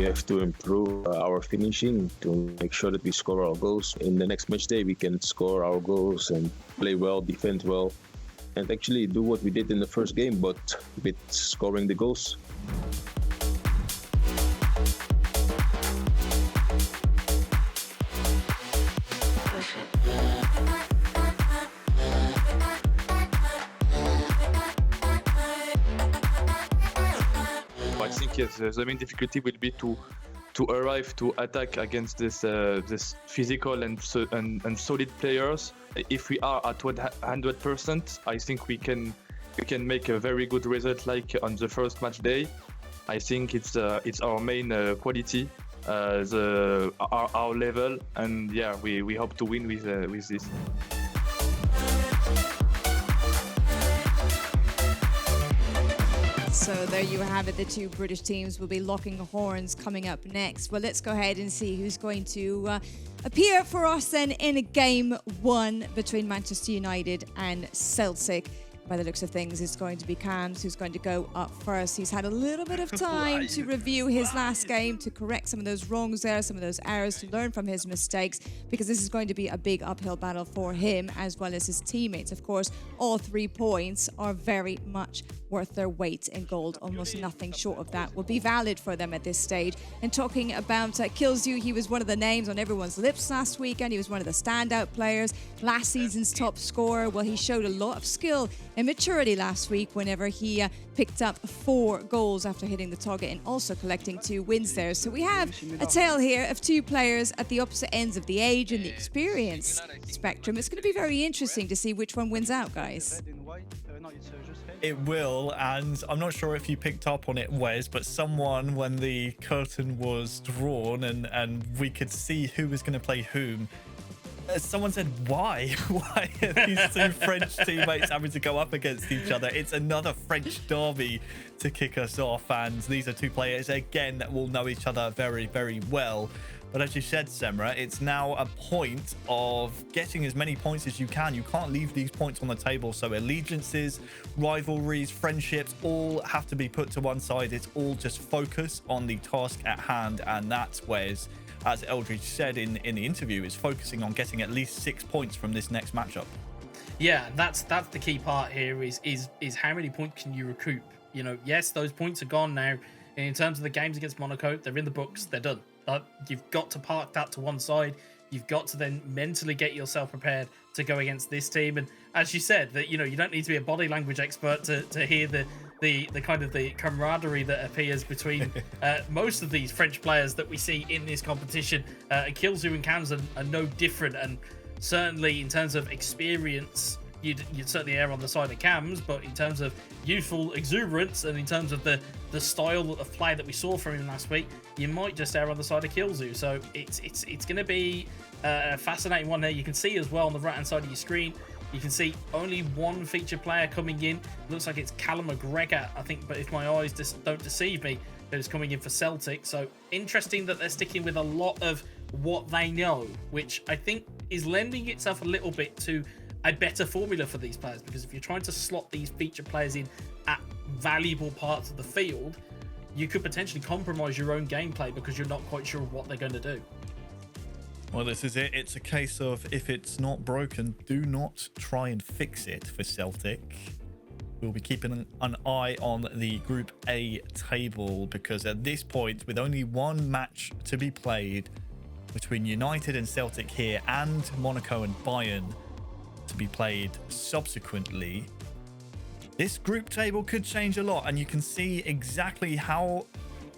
we have to improve our finishing to make sure that we score our goals. In the next match day, we can score our goals and play well, defend well, and actually do what we did in the first game, but with scoring the goals. I think yes, the main difficulty will be to arrive to attack against this physical and solid players. If we are at 100%, I think we can make a very good result like on the first match day. I think it's our main quality, our level, and yeah, we hope to win with this. So there you have it. The two British teams will be locking horns coming up next. Well, let's go ahead and see who's going to appear for us then in game one between Manchester United and Celtic. By the looks of things, it's going to be Cams who's going to go up first. He's had a little bit of time to review his last game, to correct some of those wrongs there, some of those errors, to learn from his mistakes, because this is going to be a big uphill battle for him as well as his teammates. Of course, all 3 points are very much worth their weight in gold. Almost nothing short of that will be valid for them at this stage. And talking about Killzoo, he was one of the names on everyone's lips last weekend. He was one of the standout players, last season's top scorer. Well, he showed a lot of skill and maturity last week whenever he picked up 4 goals after hitting the target and also collecting 2 wins there. So we have a tale here of 2 players at the opposite ends of the age and the experience spectrum. It's going to be very interesting to see which one wins out, guys. It will, and I'm not sure if you picked up on it, Wes, but someone, when the curtain was drawn and we could see who was going to play whom, someone said, why? Why are these 2 French teammates having to go up against each other? It's another French derby to kick us off, and these are 2 players, again, that will know each other very, very well. But as you said, Semra, it's now a point of getting as many points as you can. You can't leave these points on the table. So allegiances, rivalries, friendships, all have to be put to one side. It's all just focus on the task at hand. And that's where, as Eldridge said in the interview, is focusing on getting at least 6 points from this next matchup. Yeah, that's the key part here is how many points can you recoup? You know, yes, those points are gone now. In terms of the games against Monaco, they're in the books, they're done. You've got to park that to one side. You've got to then mentally get yourself prepared to go against this team. And as you said, that you don't need to be a body language expert to hear the kind of the camaraderie that appears between most of these French players that we see in this competition. Killzoo and Cams are no different, and certainly in terms of experience, you'd certainly err on the side of Cams, but in terms of youthful exuberance and in terms of the style of play that we saw from him last week, you might just err on the side of Killzoo. So it's going to be a fascinating one there. You can see as well on the right hand side of your screen, you can see only 1 featured player coming in. Looks like it's Callum McGregor, I think, but if my eyes don't deceive me, that is coming in for Celtic. So interesting that they're sticking with a lot of what they know, which I think is lending itself a little bit to a better formula for these players, because if you're trying to slot these feature players in at valuable parts of the field, you could potentially compromise your own gameplay because you're not quite sure what they're going to do. Well, this is it. It's a case of, if it's not broken, do not try and fix it for Celtic. We'll be keeping an eye on the Group A table, because at this point, with only 1 match to be played between United and Celtic here, and Monaco and Bayern to be played subsequently, this group table could change a lot, and you can see exactly how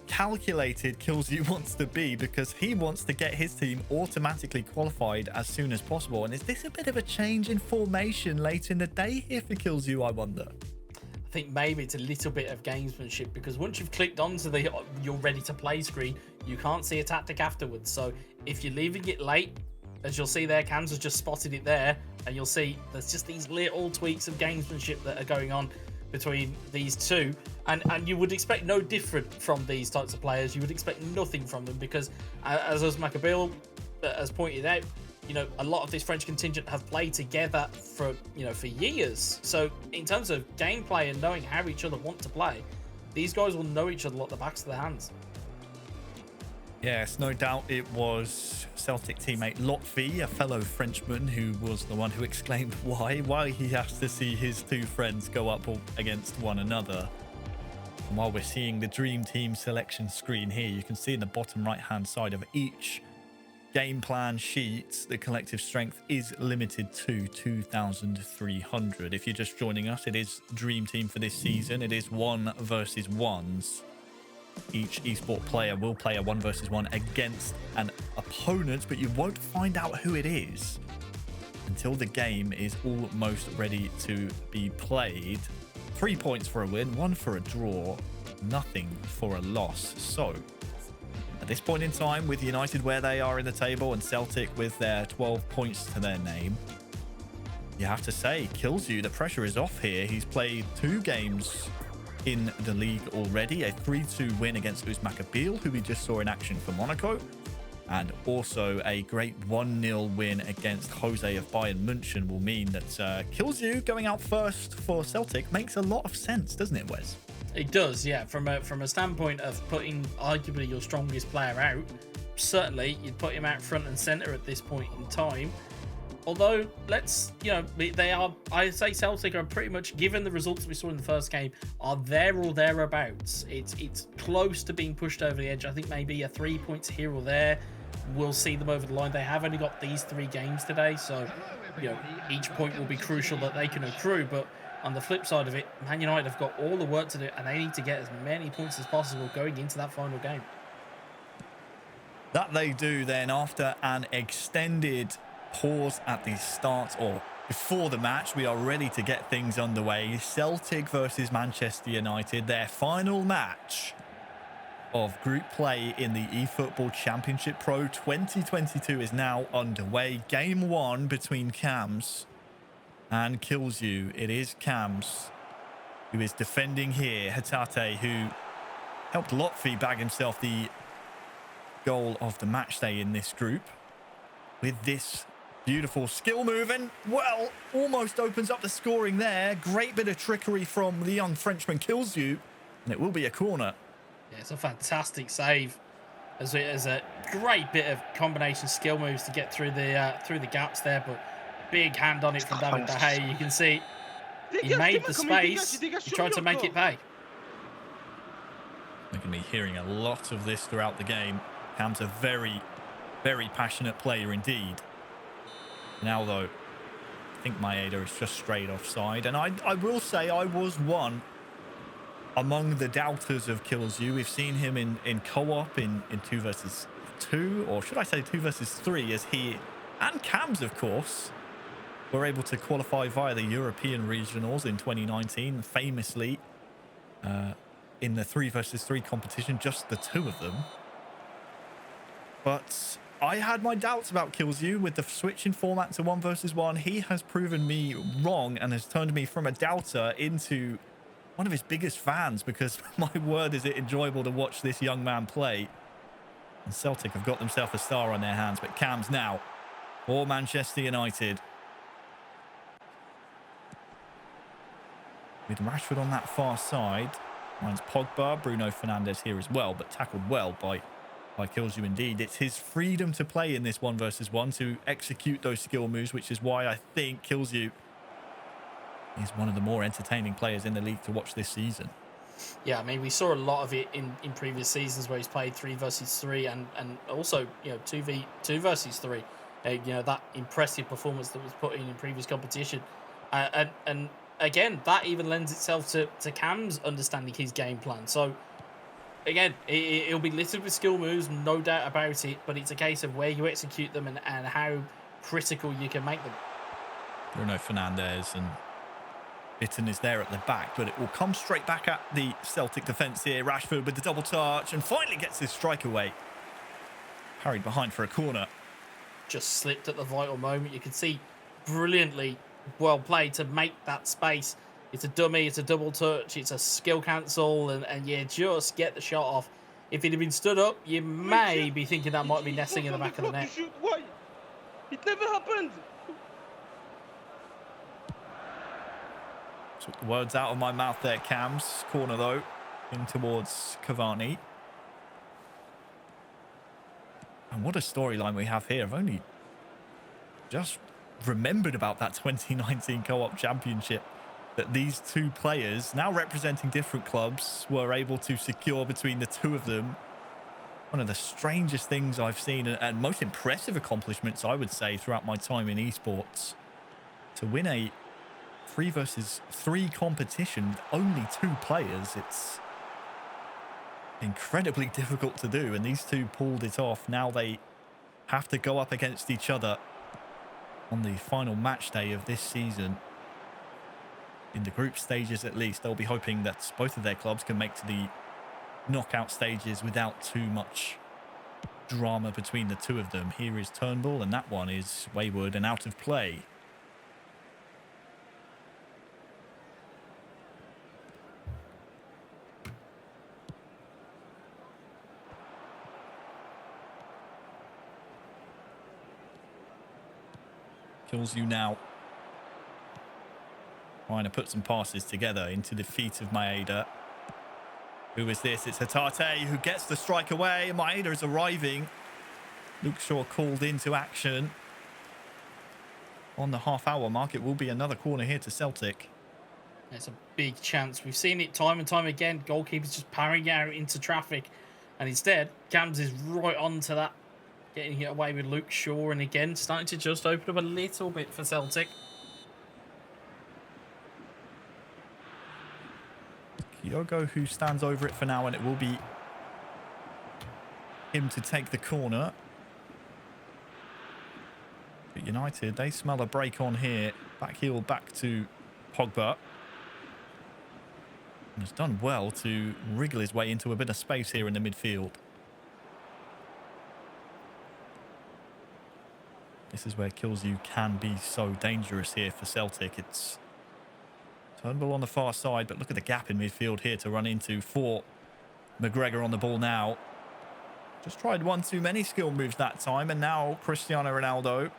calculated Killzoo wants to be, because he wants to get his team automatically qualified as soon as possible. And is this a bit of a change in formation late in the day here for Killzoo, I wonder? I think maybe it's a little bit of gamesmanship, because once you've clicked onto the you're ready to play screen, you can't see a tactic afterwards. So if you're leaving it late, as you'll see there, Cams has just spotted it there, and you'll see there's just these little tweaks of gamesmanship that are going on between these 2, and you would expect no different from these types of players. You would expect nothing from them, because as Maccabil has pointed out, a lot of this French contingent have played together for years. So in terms of gameplay and knowing how each other want to play, these guys will know each other like the backs of their hands. Yes, no doubt it was Celtic teammate Lotfi, a fellow Frenchman, who was the one who exclaimed why he has to see his two friends go up against one another. And while we're seeing the Dream Team selection screen here, you can see in the bottom right-hand side of each game plan sheet, the collective strength is limited to 2,300. If you're just joining us, it is Dream Team for this season. It is 1 versus 1s. Each esport player will play a 1 versus 1 against an opponent, but you won't find out who it is until the game is almost ready to be played. 3 points for a win, 1 for a draw, nothing for a loss. So at this point in time, with United where they are in the table and Celtic with their 12 points to their name, you have to say, Kills You, the pressure is off here. He's played 2 games in the league already, a 3-2 win against Uzmakabil, who we just saw in action for Monaco, and also a great 1-0 win against Jose of Bayern München will mean that Kills You going out first for Celtic makes a lot of sense, doesn't it, Wes? It does, yeah. From a standpoint of putting arguably your strongest player out, certainly you'd put him out front and centre at this point in time. Although, I'd say Celtic are pretty much, given the results we saw in the first game, are there or thereabouts. It's close to being pushed over the edge. I think maybe a 3 points here or there will see them over the line. They have only got these 3 games today, so each point will be crucial that they can accrue. But on the flip side of it, Man United have got all the work to do, and they need to get as many points as possible going into that final game. That they do then after an extended pause at the start or before the match. We are ready to get things underway. Celtic versus Manchester United, their final match of group play in the eFootball Championship Pro 2022 is now underway. Game 1 between Cams and Kills You. It is Cams who is defending here. Hatate, who helped Lotfi bag himself the goal of the matchday in this group with this beautiful skill move, and well, almost opens up the scoring there. Great bit of trickery from the young Frenchman Kills You, and it will be a corner. Yeah, it's a fantastic save. As a great bit of combination skill moves to get through the gaps there, but big hand on it from David De Gea. You can see he made the space. He tried to make it pay. We're going to be hearing a lot of this throughout the game. Cam's a very, very passionate player indeed. Now, though, I think Maeda is just straight offside. And I will say I was one among the doubters of Kills You. We've seen him in co-op in 2 versus 2, or should I say 2 versus 3, as he and Cams, of course, were able to qualify via the European regionals in 2019, famously in the 3 versus 3 competition, just the 2 of them. But I had my doubts about Kills You with the switch in format to 1 versus 1. He has proven me wrong and has turned me from a doubter into one of his biggest fans, because my word, is it enjoyable to watch this young man play. And Celtic have got themselves a star on their hands, but Cams now for Manchester United. With Rashford on that far side. Finds Pogba, Bruno Fernandes here as well, but tackled well by Kills You indeed. It's his freedom to play in this 1 versus 1, to execute those skill moves, which is why I think Kills You is one of the more entertaining players in the league to watch this season. Yeah, I mean, we saw a lot of it in previous seasons where he's played 3 versus 3 and also 2 versus 3. That impressive performance that was put in previous competition, and again, that even lends itself to Cam's understanding his game plan. So again, it'll be littered with skill moves, no doubt about it, but it's a case of where you execute them and how critical you can make them. Bruno Fernandes, and Bitten is there at the back, but it will come straight back at the Celtic defence here. Rashford with the double touch and finally gets his strike away. Carried behind for a corner. Just slipped at the vital moment. You can see brilliantly well played to make that space. It's a dummy, it's a double touch, it's a skill cancel, and you just get the shot off. If it had been stood up, you may be thinking that might be nesting in the back of the net. Why? It never happened. Took the words out of my mouth there, Cams. Corner though, in towards Cavani. And what a storyline we have here. I've only just remembered about that 2019 Co-op Championship that these two players, now representing different clubs, were able to secure between the two of them. One of the strangest things I've seen and most impressive accomplishments, I would say, throughout my time in esports. To win a 3 versus 3 competition with only 2 players, it's incredibly difficult to do, and these two pulled it off. Now they have to go up against each other on the final match day of this season. In the group stages, at least, they'll be hoping that both of their clubs can make to the knockout stages without too much drama between the two of them. Here is Turnbull, and that one is wayward and out of play. Kills you now. Trying to put some passes together into the feet of Maeda. Who is this? It's Hatate who gets the strike away. Maeda is arriving. Luke Shaw called into action. On the half-hour mark, it will be another corner here to Celtic. It's a big chance. We've seen it time and time again. Goalkeepers just powering out into traffic. And instead, Cams is right onto that. Getting it away with Luke Shaw. And again, starting to just open up a little bit for Celtic. Kyogo who stands over it for now, and it will be him to take the corner. But United, they smell a break on here. Back heel back to Pogba. And has done well to wriggle his way into a bit of space here in the midfield. This is where kills you can be so dangerous here for Celtic. It's Turnbull on the far side, but look at the gap in midfield here to run into for McGregor on the ball now. Just tried one too many skill moves that time, and now Cristiano Ronaldo.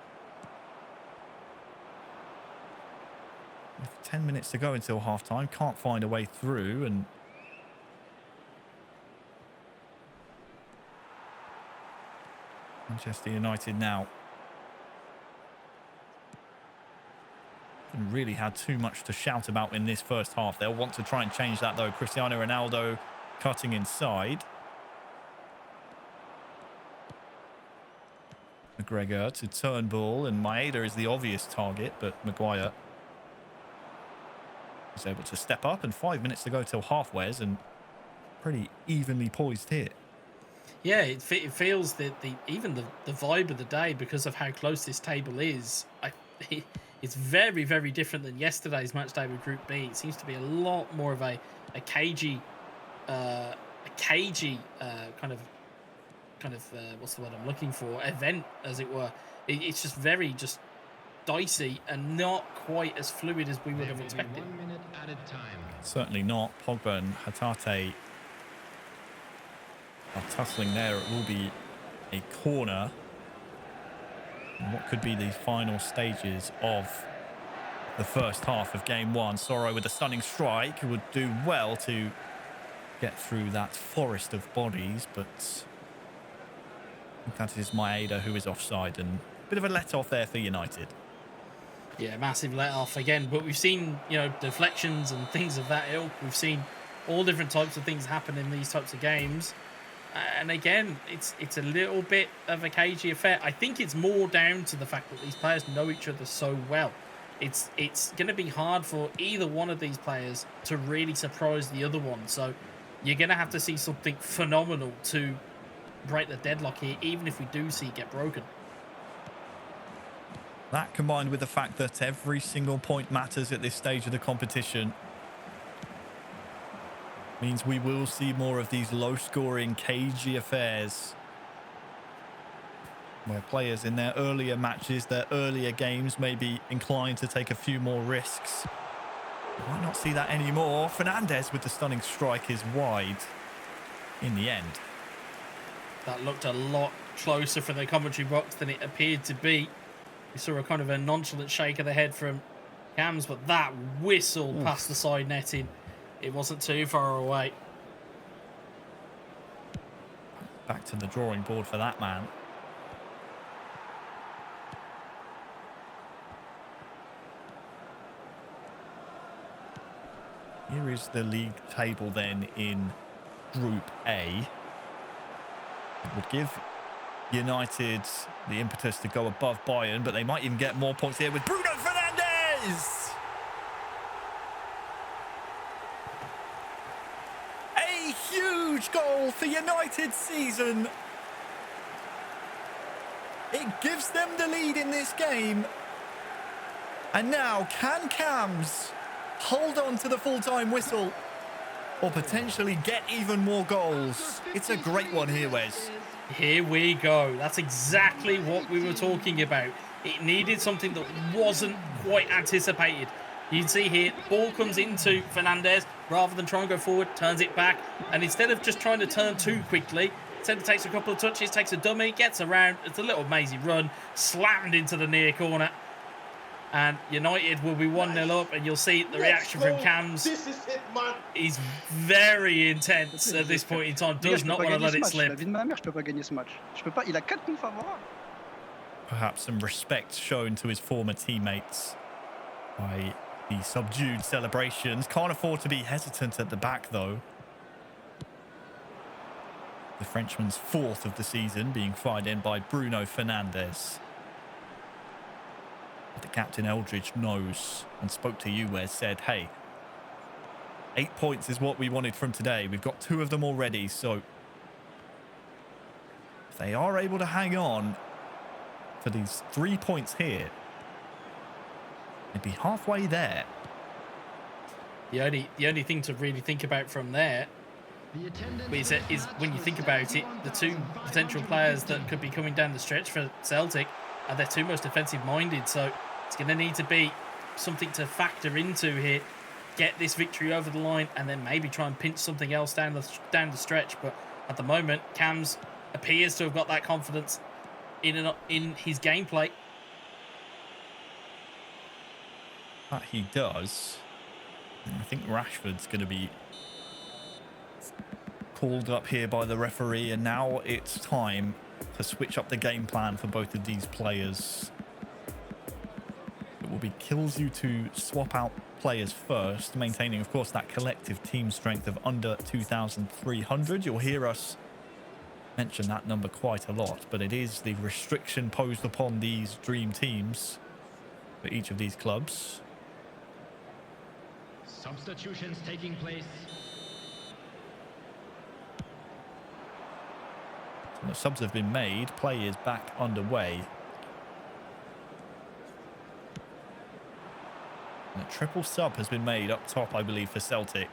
With 10 minutes to go until half-time, can't find a way through, and Manchester United now haven't really had too much to shout about in this first half. They'll want to try and change that though. Cristiano Ronaldo cutting inside. McGregor to Turnbull, and Maeda is the obvious target, but Maguire is able to step up, and 5 minutes to go till halfways, and pretty evenly poised here. Yeah, it feels that even the vibe of the day, because of how close this table is, it's very, very different than yesterday's match day with Group B. It seems to be a lot more of a cagey kind of what's the word I'm looking for? Event, as it were. It's just very dicey and not quite as fluid as we would have expected. 1 minute at a time. Certainly not. Pogba and Hatate are tussling there. It will be a corner. And what could be the final stages of the first half of game one. Sorrow with a stunning strike would do well to get through that forest of bodies, but I think that is Maeda who is offside, and a bit of a let-off there for United. Yeah, massive let-off again, but we've seen, deflections and things of that ilk. We've seen all different types of things happen in these types of games. And again, it's a little bit of a cagey affair. I think it's more down to the fact that these players know each other so well. It's going to be hard for either one of these players to really surprise the other one. So you're going to have to see something phenomenal to break the deadlock here, even if we do see it get broken. That, combined with the fact that every single point matters at this stage of the competition, means we will see more of these low-scoring, cagey affairs where players in their earlier matches, their earlier games, may be inclined to take a few more risks. We might not see that anymore. Fernandez with the stunning strike is wide in the end. That looked a lot closer from the commentary box than it appeared to be. We saw a kind of a nonchalant shake of the head from Cams, but that whistle past the side netting, it wasn't too far away. Back to the drawing board for that man. Here is the league table then in Group A. It would give United the impetus to go above Bayern, but they might even get more points here with Bruno Fernandes. A huge goal for United's season. It gives them the lead in this game. And now, can Cams hold on to the full-time whistle or potentially get even more goals? It's a great one here, Wes. Here we go. That's exactly what we were talking about. It needed something that wasn't quite anticipated. You can see here, ball comes into Fernandes. Rather than try and go forward, turns it back. And instead of just trying to turn too quickly, instead it takes a couple of touches, takes a dummy, gets around. It's a little mazy run, slammed into the near corner. And United will be 1-0 up, and you'll see the reaction from Cams. This is it, man. He's very intense at this point in time. Does not want to let it slip. Perhaps some respect shown to his former teammates by the subdued celebrations. Can't afford to be hesitant at the back, though. The Frenchman's 4th of the season being fired in by Bruno Fernandes. The captain Eldridge knows and spoke to you, Wes, said, hey, 8 points is what we wanted from today. We've got 2 of them already, so if they are able to hang on for these 3 points here, they'd be halfway there. The only thing to really think about from there is when you think about it, the 2 potential players that could be coming down the stretch for Celtic are their 2 most offensive-minded, so it's going to need to be something to factor into here. Get this victory over the line, and then maybe try and pinch something else down the stretch. But at the moment, Cams appears to have got that confidence in his gameplay. That he does. I think Rashford's going to be called up here by the referee, and now it's time to switch up the game plan for both of these players. It will be kills you to swap out players first, maintaining, of course, that collective team strength of under 2,300. You'll hear us mention that number quite a lot, but it is the restriction posed upon these dream teams for each of these clubs. Substitutions taking place. So the subs have been made. Play is back underway. And a triple sub has been made up top, I believe, for Celtic.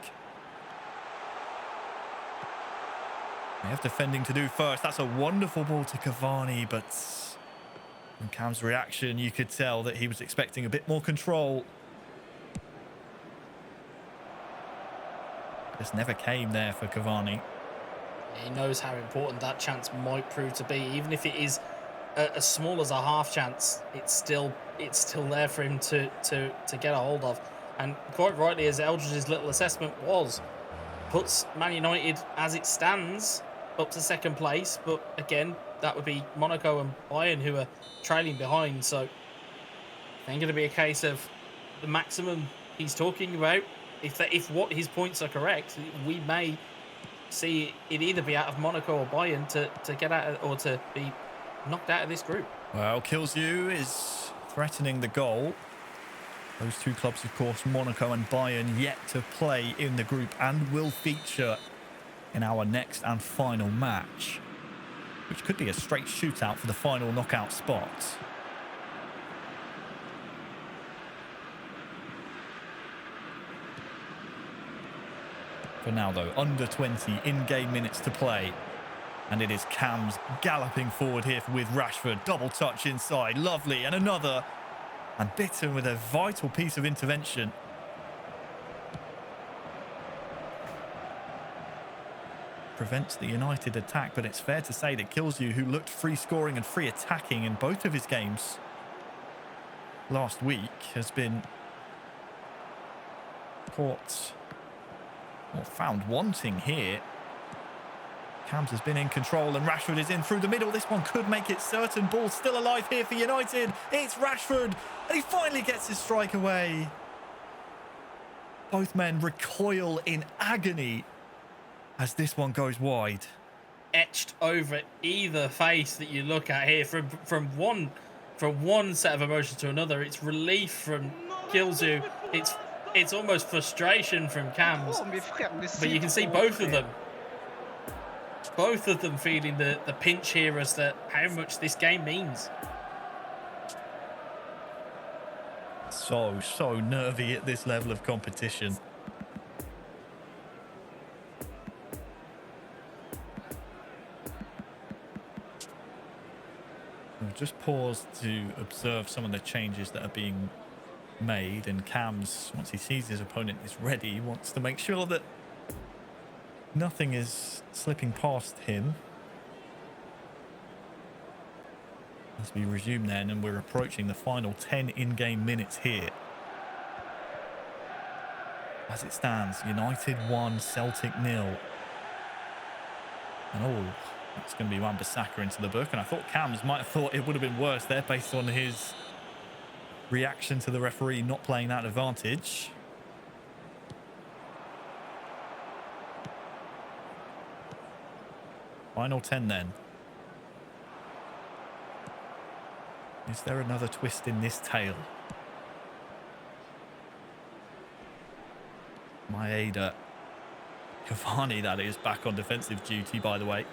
They have defending to do first. That's a wonderful ball to Cavani, but from Cam's reaction, you could tell that he was expecting a bit more control. This never came there for Cavani. He knows how important that chance might prove to be. Even if it is as small as a half chance, it's still there for him to get a hold of. And quite rightly, as Eldridge's little assessment was, puts Man United as it stands up to second place. But again, that would be Monaco and Bayern who are trailing behind. So it ain't going to be a case of the maximum he's talking about. If what his points are correct, we may see it either be out of Monaco or Bayern to get out of, or to be knocked out of this group. Well, Kills You is threatening the goal. Those 2 clubs, of course, Monaco and Bayern, yet to play in the group and will feature in our next and final match, which could be a straight shootout for the final knockout spot. For now, though, under 20 in-game minutes to play. And it is Cams galloping forward here with Rashford. Double touch inside. Lovely. And another. And bitten with a vital piece of intervention. Prevents the United attack, but it's fair to say that Kills You, who looked free scoring and free attacking in both of his games last week, has been caught or found wanting here. Cams has been in control and Rashford is in through the middle. This one could make it certain. Ball still alive here for United. It's Rashford and he finally gets his strike away. Both men recoil in agony as this one goes wide. Etched over either face that you look at here, from one set of emotions to another. It's relief from Kilzu. It's almost frustration from Cams. But you can see both of them feeling the pinch here as to how much this game means. So nervy at this level of competition. We'll just pause to observe some of the changes that are being made, and Cams, once he sees his opponent is ready, wants to make sure that nothing is slipping past him. As we resume then, and we're approaching the final 10 in-game minutes here. As it stands, United 1, Celtic 0. And oh, that's going to be Wan-Bissaka into the book. And I thought Cams might have thought it would have been worse there based on his reaction to the referee not playing that advantage. Final 10 then. Is there another twist in this tale? Maeda. Cavani, that is, back on defensive duty, by the way.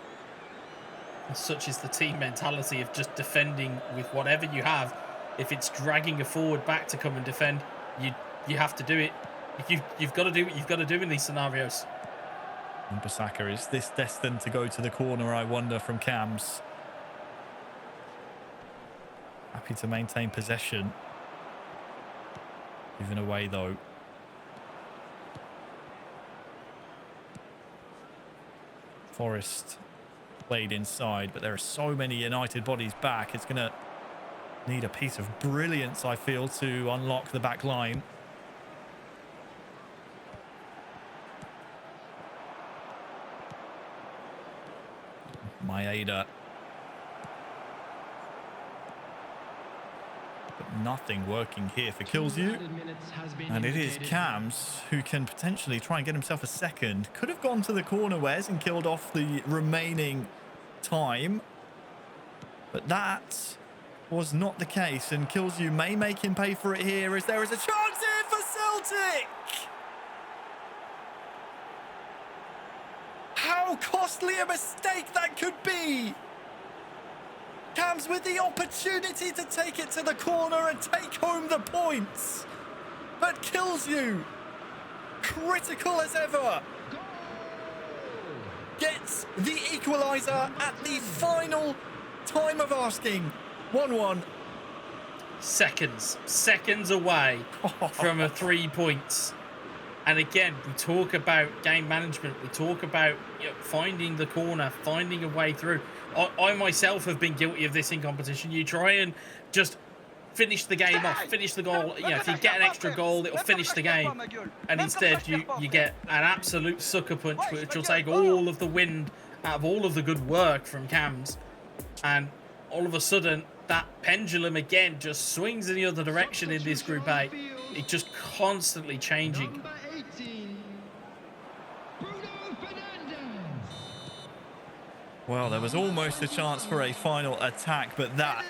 Such is the team mentality of just defending with whatever you have. If it's dragging a forward back to come and defend, you have to do it. You've got to do what you've got to do in these scenarios. And Bissaka, is this destined to go to the corner, I wonder, from Cams? Happy to maintain possession. Given away, though. Forrest played inside, but there are so many United bodies back. It's going to need a piece of brilliance, I feel, to unlock the back line. Maeda. But nothing working here for Kilzu. And it is Cams who can potentially try and get himself a second. Could have gone to the corner, Wes, and killed off the remaining time. But that was not the case. And Kilzu may make him pay for it here, as there is a chance here for Celtic. How costly a mistake that could be. Cams with the opportunity to take it to the corner and take home the points. But Kilzu, critical as ever, gets the equaliser at the final time of asking. 1-1. Seconds away from a 3 points. And again, we talk about game management. We talk about finding the corner, finding a way through. I myself have been guilty of this in competition. You try and just finish the game off, finish the goal. If you get an extra goal, it'll finish the game. And instead, you get an absolute sucker punch, which will take all of the wind out of all of the good work from Cams. And all of a sudden, that pendulum again just swings in the other direction in this Group A. It's just constantly changing. Well, there was almost a chance for a final attack, but that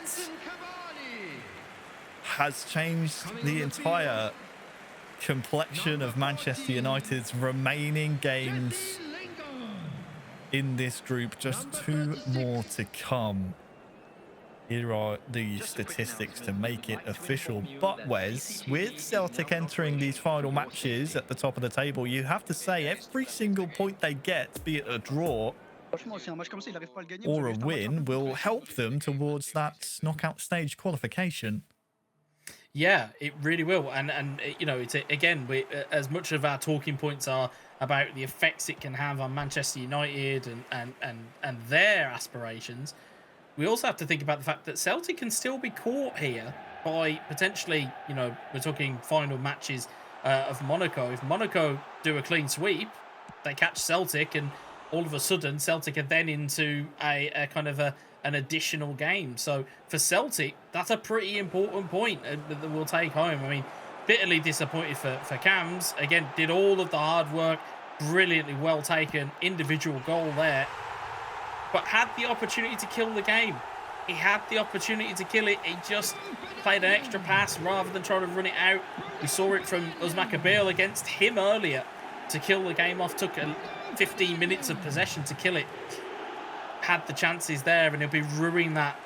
has changed the entire complexion of Manchester United's remaining games in this group. Just 2 more to come. Here are the statistics to make it official. But Wes, with Celtic entering these final matches at the top of the table, you have to say every single point they get, be it a draw or a win, will help them towards that knockout stage qualification. Yeah, it really will. And it's again, as much of our talking points are about the effects it can have on Manchester United and their aspirations, we also have to think about the fact that Celtic can still be caught here by potentially, we're talking final matches of Monaco. If Monaco do a clean sweep, they catch Celtic, and all of a sudden Celtic are then into a kind of an additional game. So for Celtic, that's a pretty important point that we'll take home. I mean, bitterly disappointed for Cams. Again, did all of the hard work, brilliantly well taken individual goal there, but had the opportunity to kill the game. He had the opportunity to kill it. He just played an extra pass rather than trying to run it out. We saw it from Uzmakabeel against him earlier to kill the game off. Took 15 minutes of possession to kill it. Had the chances there, and he'll be ruining that,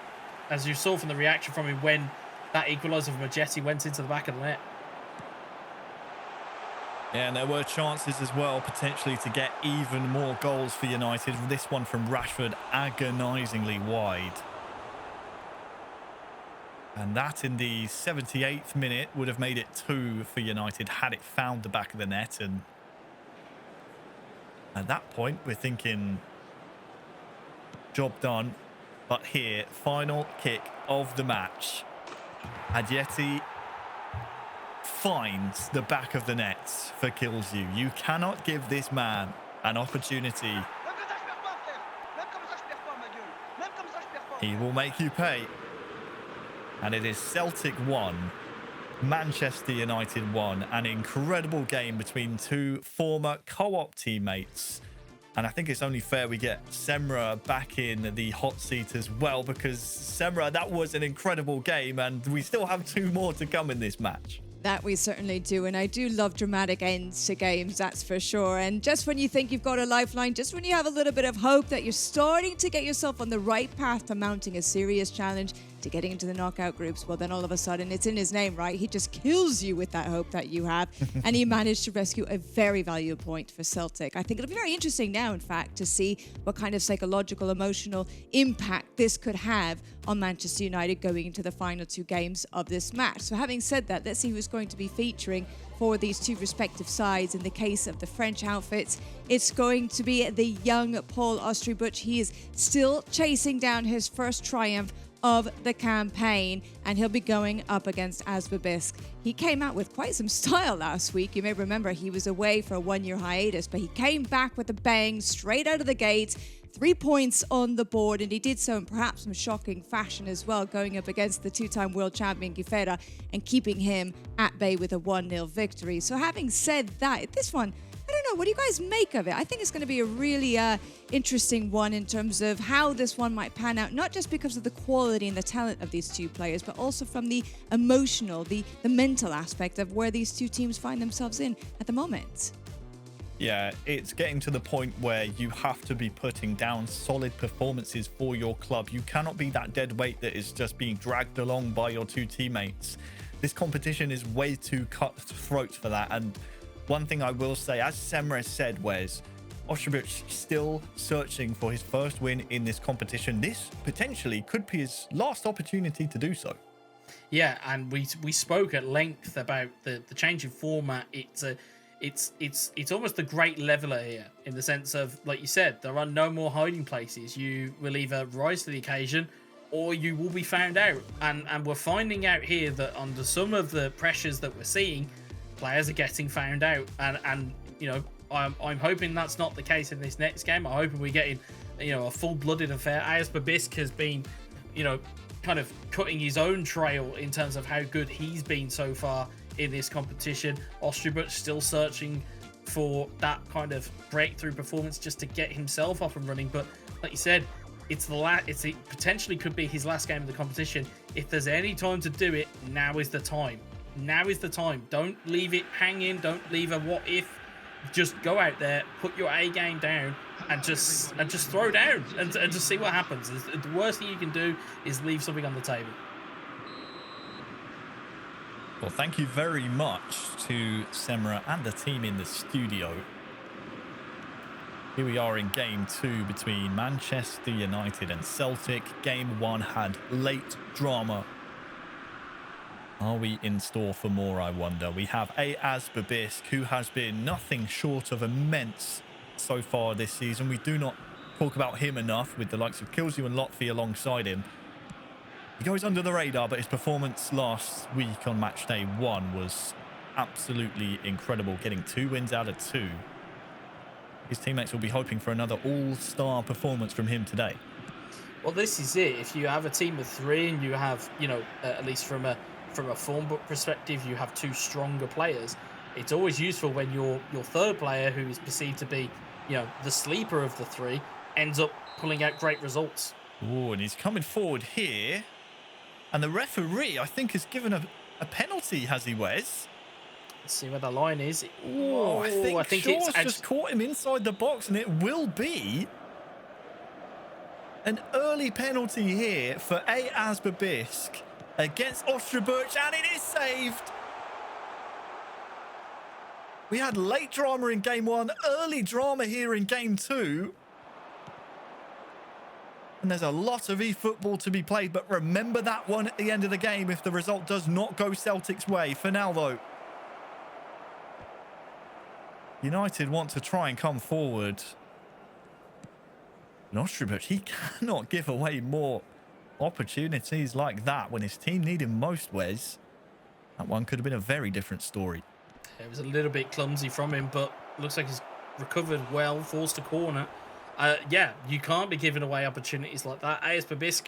as you saw from the reaction from him when that equaliser from Majetti went into the back of the net. Yeah, and there were chances as well, potentially, to get even more goals for United. This one from Rashford, agonisingly wide. And that in the 78th minute would have made it 2 for United had it found the back of the net. And at that point, we're thinking, job done. But here, final kick of the match. Adjeti finds the back of the net for Kilzu. You cannot give this man an opportunity. He will make you pay. And it is Celtic 1, Manchester United 1. An incredible game between two former co-op teammates. And I think it's only fair we get Semra back in the hot seat as well, because Semra, that was an incredible game, and we still have 2 more to come in this match. That we certainly do, and I do love dramatic ends to games, that's for sure. And just when you think you've got a lifeline, just when you have a little bit of hope that you're starting to get yourself on the right path to mounting a serious challenge to getting into the knockout groups, well, then all of a sudden, it's in his name, right? He just kills you with that hope that you have, and he managed to rescue a very valuable point for Celtic. I think it'll be very interesting now, in fact, to see what kind of psychological, emotional impact this could have on Manchester United going into the final 2 games of this match. So having said that, let's see who's going to be featuring for these 2 respective sides. In the case of the French outfits, it's going to be the young Paul Ostribuch. He is still chasing down his first triumph of the campaign, and he'll be going up against Asbabisk. He came out with quite some style last week. You may remember he was away for a 1-year hiatus, but he came back with a bang straight out of the gates. 3 points on the board, and he did so in perhaps some shocking fashion as well, going up against the 2-time world champion Gifera and keeping him at bay with a 1-0 victory. So having said that, this one, I don't know, what do you guys make of it? I think it's going to be a really interesting one in terms of how this one might pan out, not just because of the quality and the talent of these 2 players, but also from the emotional, the mental aspect of where these 2 teams find themselves in at the moment. Yeah, it's getting to the point where you have to be putting down solid performances for your club. You cannot be that dead weight that is just being dragged along by your 2 teammates. This competition is way too cutthroat for that. And one thing I will say, as Semra said, Wes, Ostribuch still searching for his first win in this competition. This potentially could be his last opportunity to do so. Yeah, and we spoke at length about the change in format. It's almost the great leveler here, in the sense of, like you said, there are no more hiding places. You will either rise to the occasion or you will be found out. And we're finding out here that under some of the pressures that we're seeing, players are getting found out. And you know, I'm hoping that's not the case in this next game. I'm hoping we're getting, you know, a full-blooded affair. Asbabisk has been, you know, kind of cutting his own trail in terms of how good he's been so far in this competition. Ostribuch still searching for that kind of breakthrough performance just to get himself up and running. But like you said, it potentially could be his last game of the competition. If there's any time to do it, now is the time. Now is the time. Don't leave it hanging. Don't leave a what if. Just go out there, put your A game down, and just throw down and just see what happens. The worst thing you can do is leave something on the table. Well, thank you very much to Semra and the team in the studio. Here we are in game 2 between Manchester United and Celtic. Game 1 had late drama. Are we in store for more, I wonder? We have Asbabisk, who has been nothing short of immense so far this season. We do not talk about him enough, with the likes of Kilzu and Lotfi alongside him. He goes under the radar, but his performance last week on Matchday 1 was absolutely incredible, getting 2 wins out of 2. His teammates will be hoping for another all-star performance from him today. Well, this is it. If you have a team of 3 and you have, you know, at least from a from a form book perspective, you have two stronger players. It's always useful when your third player, who is perceived to be, you know, the sleeper of the three, ends up pulling out great results. Oh, and he's coming forward here. And the referee, I think, has given a penalty, has he, Wes? Let's see where the line is. Oh, I think Shaw's it's just caught him inside the box, and it will be an early penalty here for AS Babisk against Osterbuch, and it is saved. We had late drama in game one, early drama here in game two. And there's a lot of eFootball to be played, but remember that one at the end of the game if the result does not go Celtic's way. For now, though, United want to try and come forward. And Osterbuch, he cannot give away more opportunities like that when his team need him most, Wes. That one could have been a very different story. It was a little bit clumsy from him, but looks like he's recovered well, forced a corner. Yeah, you can't be giving away opportunities like that. AS Babisk,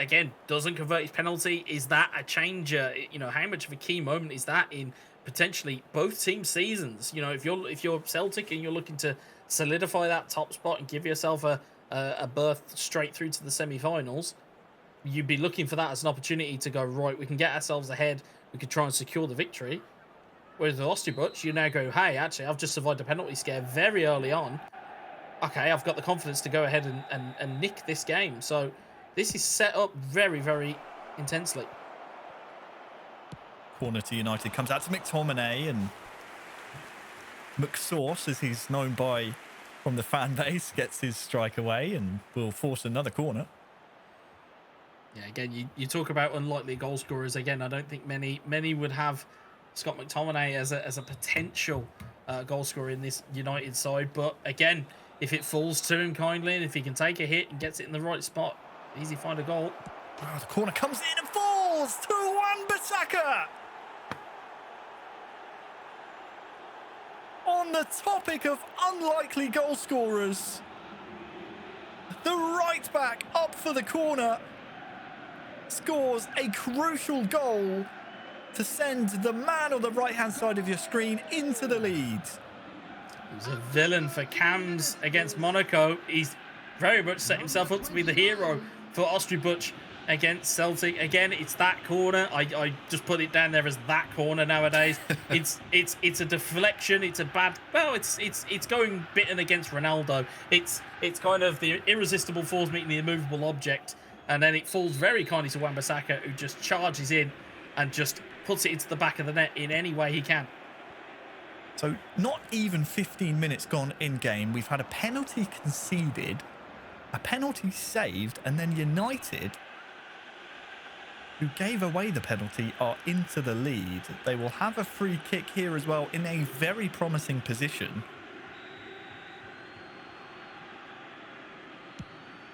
again, doesn't convert his penalty. Is that a changer? You know, how much of a key moment is that in potentially both team seasons? You know, if you're Celtic and you're looking to solidify that top spot and give yourself a berth straight through to the semi-finals, you'd be looking for that as an opportunity to go, right, we can get ourselves ahead, we can try and secure the victory. Whereas with Osterbuch, you now go, hey, actually, I've just survived a penalty scare very early on. Okay, I've got the confidence to go ahead and nick this game. So this is set up very, very intensely. Corner to United comes out to McTominay, and McSauce, as he's known by from the fan base, gets his strike away and will force another corner. Yeah, again, you talk about unlikely goal scorers. Again, I don't think many would have Scott McTominay as a potential goal scorer in this United side. But again, if it falls to him kindly and if he can take a hit and gets it in the right spot, easy find a goal. Oh, the corner comes in and falls to Wan-Bissaka. On the topic of unlikely goal scorers, the right back up for the corner scores a crucial goal to send the man on the right-hand side of your screen into the lead. He's a villain for Cams against Monaco. He's very much set himself up to be the hero for Osterbuch against Celtic. Again, it's that corner. I just put it down there as that corner nowadays. It's a deflection. It's a bad. Well, it's going bitten against Ronaldo. It's kind of the irresistible force meeting the immovable object, and then it falls very kindly to Wan-Bissaka, who just charges in and just puts it into the back of the net in any way he can. So not even 15 minutes gone in game. We've had a penalty conceded, a penalty saved, and then United, who gave away the penalty, are into the lead. They will have a free kick here as well in a very promising position.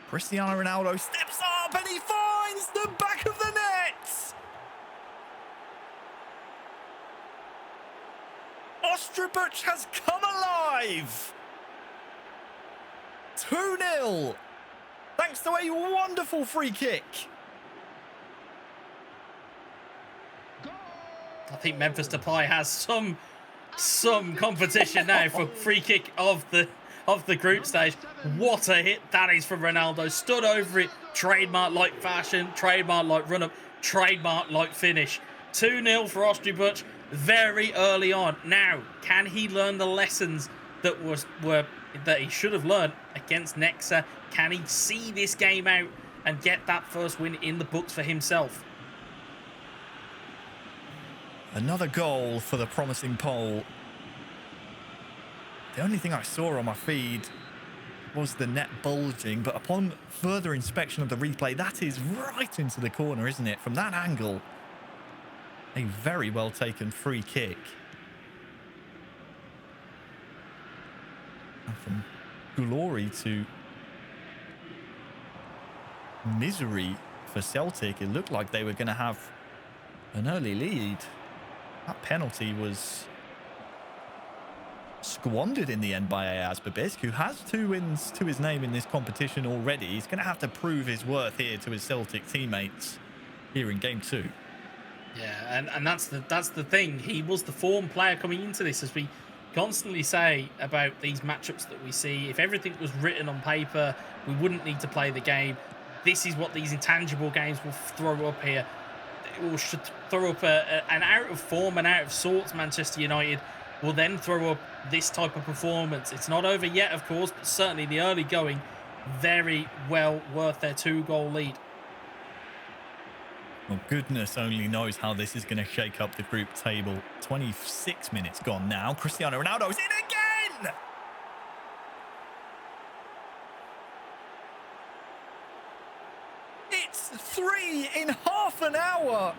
Cristiano Ronaldo steps up and he finds the back of the net. Osterbuch has come alive. 2-0. Thanks to a wonderful free kick. I think Memphis Depay has some competition now for free kick of the group stage. What a hit that is from Ronaldo. Stood over it, trademark like fashion, trademark like run up, trademark like finish. 2-0 for Osterbuch very early on. Now, can he learn the lessons that he should have learned against Nexa? Can he see this game out and get that first win in the books for himself? Another goal for the promising Pole. The only thing I saw on my feed was the net bulging, but upon further inspection of the replay, that is right into the corner, isn't it? From that angle, a very well taken free kick. And from glory to misery for Celtic, it looked like they were going to have an early lead. That penalty was squandered in the end by AS Babisk, who has 2 wins to his name in this competition already. He's going to have to prove his worth here to his Celtic teammates here in game 2. Yeah, and that's the thing. He was the form player coming into this, as we constantly say about these matchups that we see. If everything was written on paper, we wouldn't need to play the game. This is what these intangible games will throw up here. It will throw up an out of form and out of sorts Manchester United will then throw up this type of performance. It's not over yet, of course, but certainly the early going, very well worth their 2-goal lead. Well, goodness only knows how this is going to shake up the group table. 26 minutes gone now. Cristiano Ronaldo's in again! It's 3 in half an hour!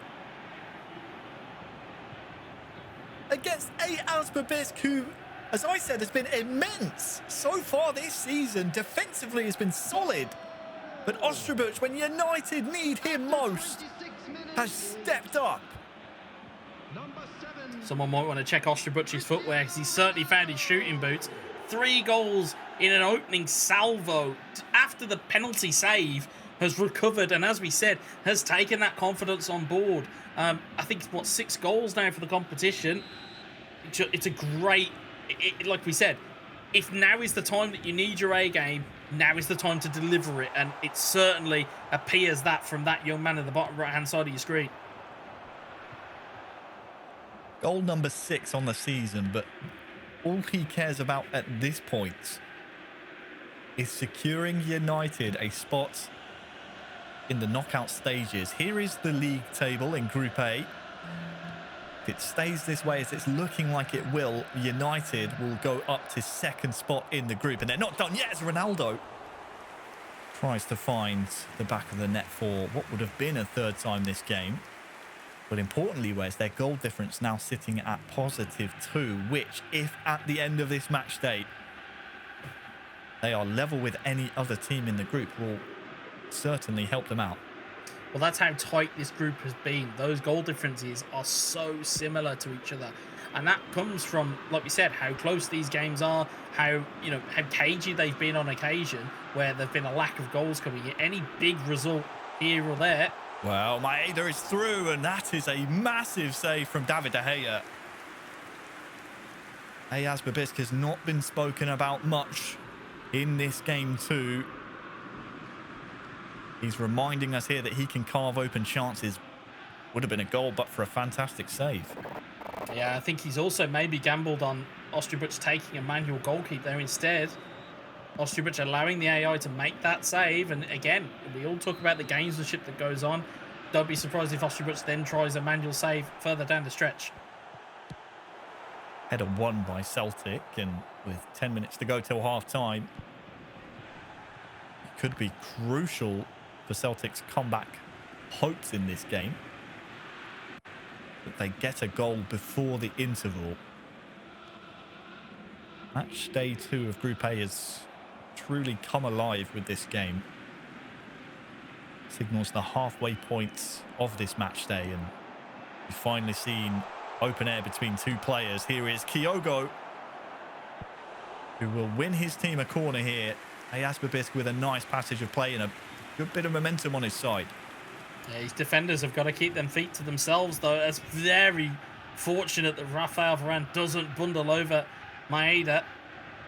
Against A Asbebisk, who, as I said, has been immense so far this season. Defensively has been solid. But Osterbuch, when United need him most, has stepped up. Someone might want to check Osterbuch's footwear, because he's certainly found his shooting boots. 3 goals in an opening salvo after the penalty save has recovered, and as we said, has taken that confidence on board. I think it's, 6 goals now for the competition. It's a great, like we said, if now is the time that you need your A game, now is the time to deliver it, and it certainly appears that from that young man at the bottom right-hand side of your screen. Goal number 6 on the season, but all he cares about at this point is securing United a spot in the knockout stages. Here is the league table in Group A. If it stays this way, as it's looking like it will, United will go up to 2nd spot in the group. And they're not done yet as Ronaldo tries to find the back of the net for what would have been a 3rd time this game. But importantly, Wes, their goal difference now sitting at +2, which, if at the end of this match day they are level with any other team in the group, will certainly help them out. Well, that's how tight this group has been. Those goal differences are so similar to each other. And that comes from, like we said, how close these games are, how cagey they've been on occasion, where there've been a lack of goals coming in. Any big result here or there. Well, Maeda is through, and that is a massive save from David De Gea. Ayaz Babisk has not been spoken about much in this game too. He's reminding us here that he can carve open chances. Would have been a goal, but for a fantastic save. Yeah, I think he's also maybe gambled on Osterbuch taking a manual goal keep there instead. Osterbuch allowing the AI to make that save. And again, we all talk about the gamesmanship that goes on. Don't be surprised if Osterbuch then tries a manual save further down the stretch. Header won by Celtic, and with 10 minutes to go till half-time, it could be crucial for Celtic's comeback hopes in this game, that they get a goal before the interval. Match day 2 of Group A has truly come alive with this game. Signals the halfway points of this match day, and we've finally seen open air between 2 players. Here is Kyogo, who will win his team a corner here. Ayaz Babisk with a nice passage of play and a good bit of momentum on his side. Yeah, his defenders have got to keep them feet to themselves, though. It's very fortunate that Rafael Varane doesn't bundle over Maeda,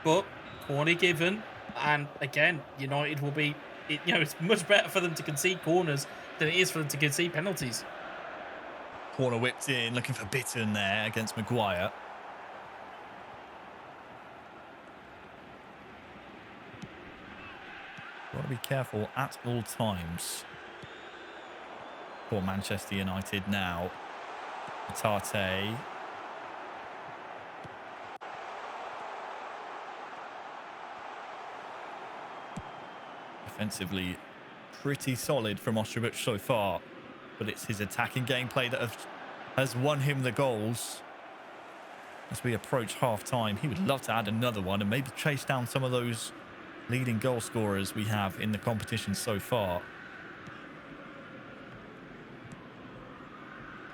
but corner given, and again, United will be, it's much better for them to concede corners than it is for them to concede penalties. Corner whipped in, looking for Bitton there against Maguire. Got to be careful at all times for Manchester United now. Tate. Defensively, pretty solid from Osterbuch so far, but it's his attacking gameplay that has won him the goals. As we approach half-time, he would love to add another one and maybe chase down some of those leading goal scorers we have in the competition so far.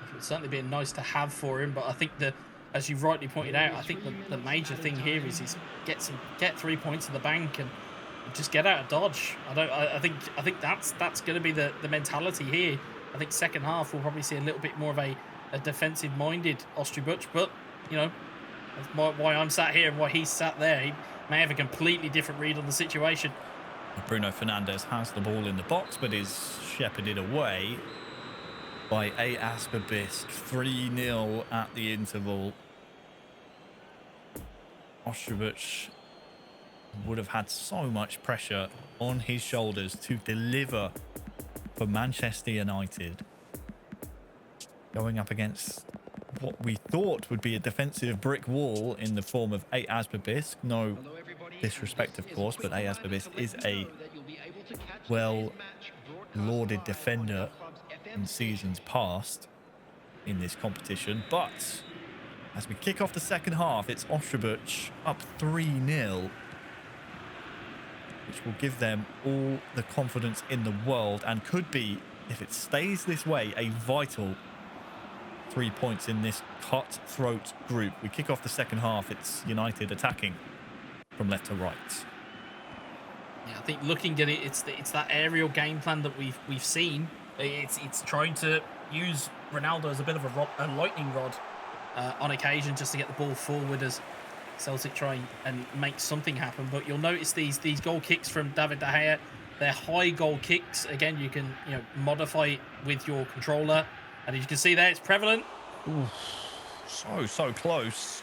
It would certainly be nice to have for him, but I think that, as you rightly pointed out, I think the major thing here is get 3 points in the bank and just get out of Dodge. I think that's going to be the mentality here. I think second half we'll probably see a little bit more of a defensive-minded Ostrubuch, but, you know, that's why I'm sat here and why he's sat there. He may have a completely different read on the situation. Bruno Fernandes has the ball in the box, but is shepherded away by AS Babisk. 3-0 at the interval. Ostrubuch would have had so much pressure on his shoulders to deliver for Manchester United. Going up against what we thought would be a defensive brick wall in the form of AS Babisk. No disrespect, of course, but AS Babisk is a well-lauded defender in seasons past in this competition. But as we kick off the second half, it's Ostrubuch up 3-0, which will give them all the confidence in the world and could be, if it stays this way, a vital 3 points in this cutthroat group. We kick off the second half. It's United attacking from left to right. Yeah, I think looking at it, it's that aerial game plan that we've seen. It's trying to use Ronaldo as a bit of a lightning rod on occasion, just to get the ball forward as Celtic try and make something happen. But you'll notice these goal kicks from David De Gea, they're high goal kicks. Again, you can modify it with your controller, and as you can see there, it's prevalent. Ooh, so close.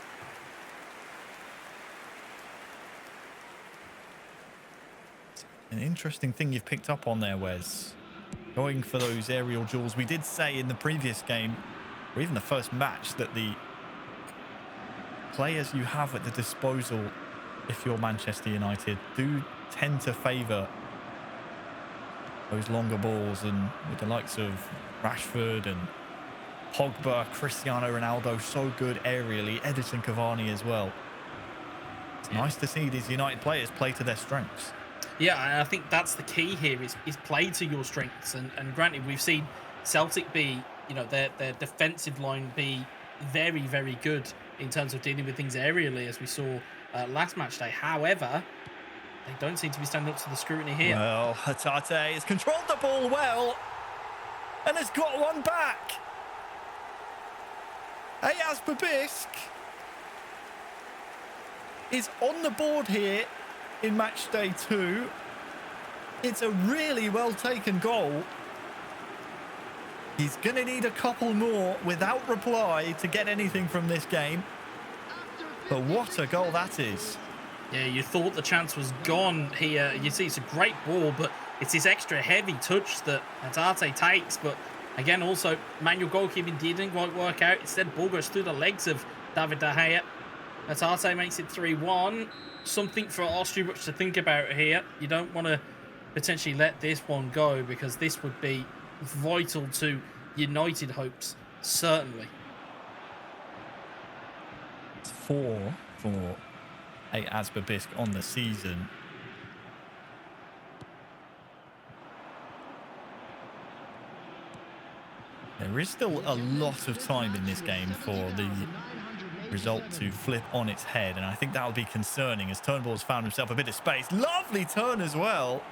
An interesting thing you've picked up on there, Wes. Going for those aerial duels. We did say in the previous game, or even the first match, that the players you have at the disposal, if you're Manchester United, do tend to favour those longer balls, and with the likes of Rashford and Pogba, Cristiano Ronaldo, so good aerially, Edison Cavani as well. It's nice to see these United players play to their strengths. Yeah, and I think that's the key here is play to your strengths. And granted, we've seen Celtic be, their defensive line be very, very good in terms of dealing with things aerially, as we saw last match day. However, they don't seem to be standing up to the scrutiny here. Well, Hatate has controlled the ball well and has got one back. AS Babisk is on the board here in match day 2. It's a really well taken goal. He's going to need a couple more without reply to get anything from this game. But what a goal that is. Yeah, you thought the chance was gone here. You see, it's a great ball, but it's this extra heavy touch that Hatate takes. But again, also, manual goalkeeping didn't quite work out. Instead, ball goes through the legs of David De Gea. Hatate makes it 3-1. Something for Ostrubuch to think about here. You don't want to potentially let this one go, because this would be vital to United hopes, certainly. It's 4 for AS Babisk on the season. There is still a lot of time in this game for the result to flip on its head, and I think that'll be concerning as Turnbull's found himself a bit of space. Lovely turn as well.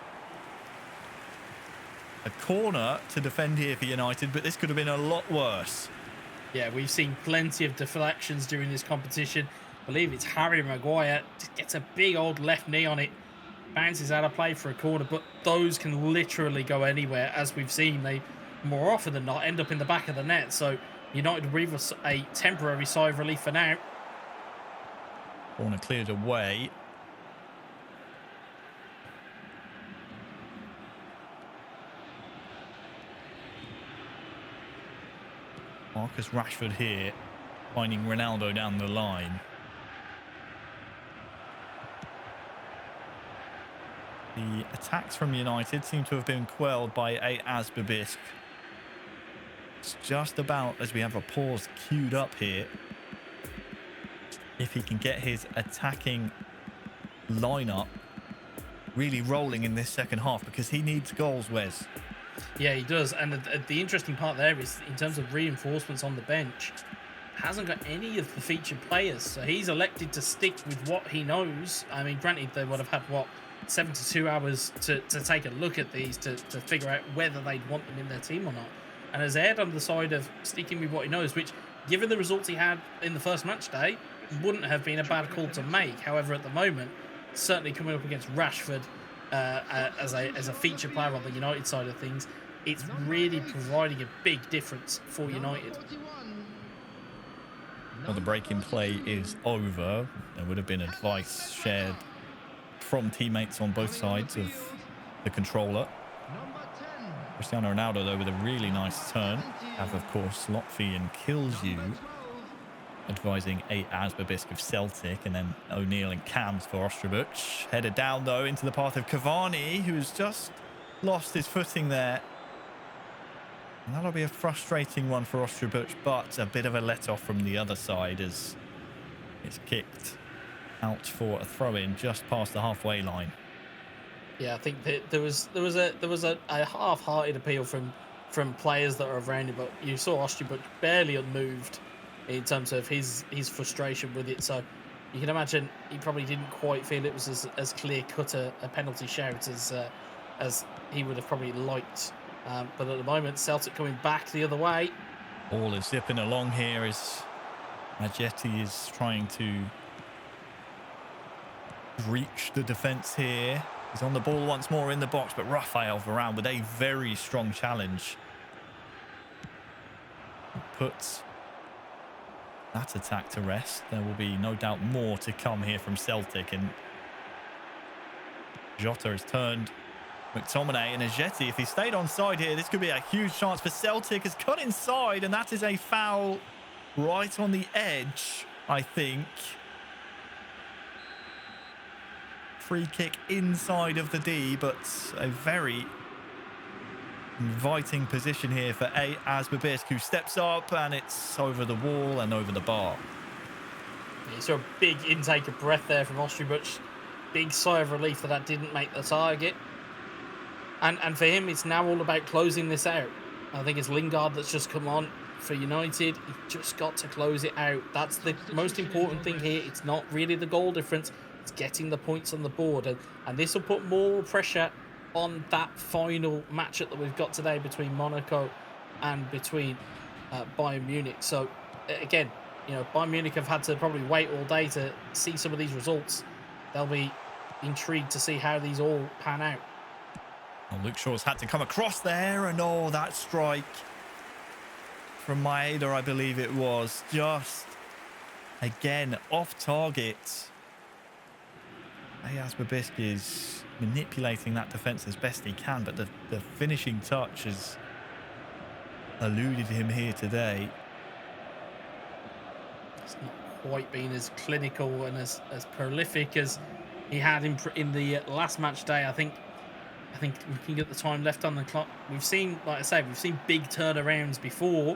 A corner to defend here for United, but this could have been a lot worse. Yeah, we've seen plenty of deflections during this competition. I believe it's Harry Maguire. Just gets a big old left knee on it. Bounces out of play for a corner, but those can literally go anywhere. As we've seen, they more often than not end up in the back of the net. So United breathe a temporary sigh of relief for now. Corner cleared away. Marcus Rashford here, finding Ronaldo down the line. The attacks from United seem to have been quelled by AS Babisk. It's just about as we have a pause queued up here. If he can get his attacking lineup really rolling in this second half, because he needs goals, Wes. Yeah, he does. And the interesting part there is, in terms of reinforcements on the bench, hasn't got any of the featured players. So he's elected to stick with what he knows. I mean, granted, they would have had, 72 hours to take a look at these to figure out whether they'd want them in their team or not. and has erred on the side of sticking with what he knows, which, given the results he had in the first match day, wouldn't have been a bad call to make. However, at the moment, certainly coming up against Rashford as a feature player on the United side of things, it's really providing a big difference for United. Well, the break-in play is over. There would have been advice shared from teammates on both sides of the controller. Cristiano Ronaldo, though, with a really nice turn. Have, of course, Lotfi and Kills You advising A. Asberbisk of Celtic, and then O'Neill and Cams for Ostrobuch. Headed down, though, into the path of Cavani, who's just lost his footing there. And that'll be a frustrating one for Ostrobuch, but a bit of a let-off from the other side as it's kicked out for a throw-in just past the halfway line. Yeah, I think that there was a half-hearted appeal from players that are around him, but you saw Ostrobuch barely unmoved in terms of his frustration with it. So you can imagine he probably didn't quite feel it was as clear-cut a penalty shout as he would have probably liked. But at the moment, Celtic coming back the other way. All is zipping along here as Majetti is trying to breach the defence here. He's on the ball once more in the box, but Rafael Varane with a very strong challenge puts that attack to rest. There will be no doubt more to come here from Celtic, and Jota has turned McTominay, and Ajeti, if he stayed onside here, this could be a huge chance for Celtic. Has cut inside, and that is a foul right on the edge, I think. Free kick inside of the D, but a very inviting position here for A. Asberbisk, who steps up, and it's over the wall and over the bar. You saw a big intake of breath there from Ostrobuch. Big sigh of relief that didn't make the target. And for him, it's now all about closing this out. I think it's Lingard that's just come on for United. You've just got to close it out. That's the most important thing here. It's not really the goal difference. It's getting the points on the board. And this will put more pressure on that final matchup that we've got today between Monaco and between Bayern Munich. So, again, Bayern Munich have had to probably wait all day to see some of these results. They'll be intrigued to see how these all pan out. Well, Luke Shaw's had to come across there, and that strike from Maeda, I believe it was, just again off target. Asberbisk is manipulating that defence as best he can, but the finishing touch has eluded him here today. It's not quite been as clinical and as prolific as he had in the last match day. I think looking at the time left on the clock, we've seen, like I say, we've seen big turnarounds before,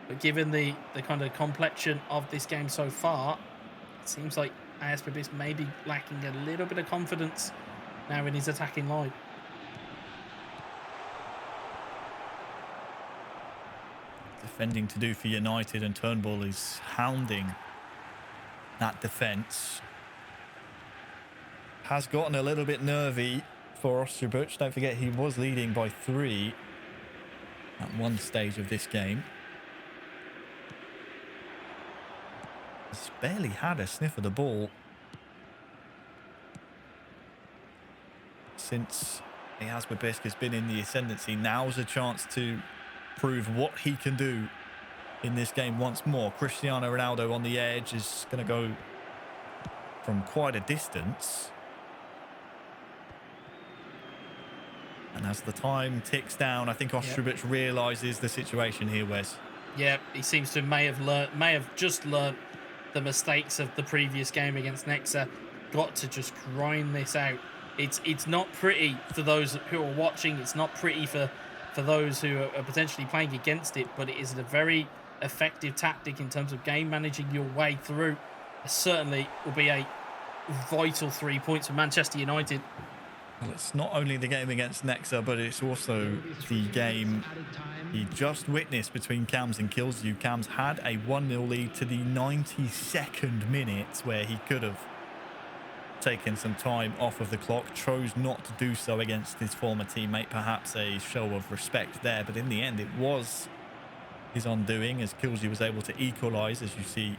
but given the kind of complexion of this game so far, it seems like Asperbisk may be lacking a little bit of confidence now in his attacking line. Defending to do for United, and Turnbull is hounding that defence. Has gotten a little bit nervy for Ostrobuch. Don't forget, he was leading by 3 at one stage of this game. He's barely had a sniff of the ball since Asberbisk has been in the ascendancy. Now's a chance to prove what he can do in this game once more. Cristiano Ronaldo on the edge is going to go from quite a distance. And as the time ticks down, I think Ostrobuch realises the situation here, Wes. Yeah, he seems to may have just learnt the mistakes of the previous game against Nexa. Got to just grind this out. It's not pretty for those who are watching. It's not pretty for those who are potentially playing against it, but it is a very effective tactic in terms of game managing your way through. It certainly will be a vital 3 points for Manchester United. Well, it's not only the game against Nexa, but it's also the game he just witnessed between Cams and Kills You. Cams had a 1-0 lead to the 92nd minute, where he could have taken some time off of the clock. Chose not to do so against his former teammate. Perhaps a show of respect there, but in the end it was his undoing as Kilsey was able to equalise, as you see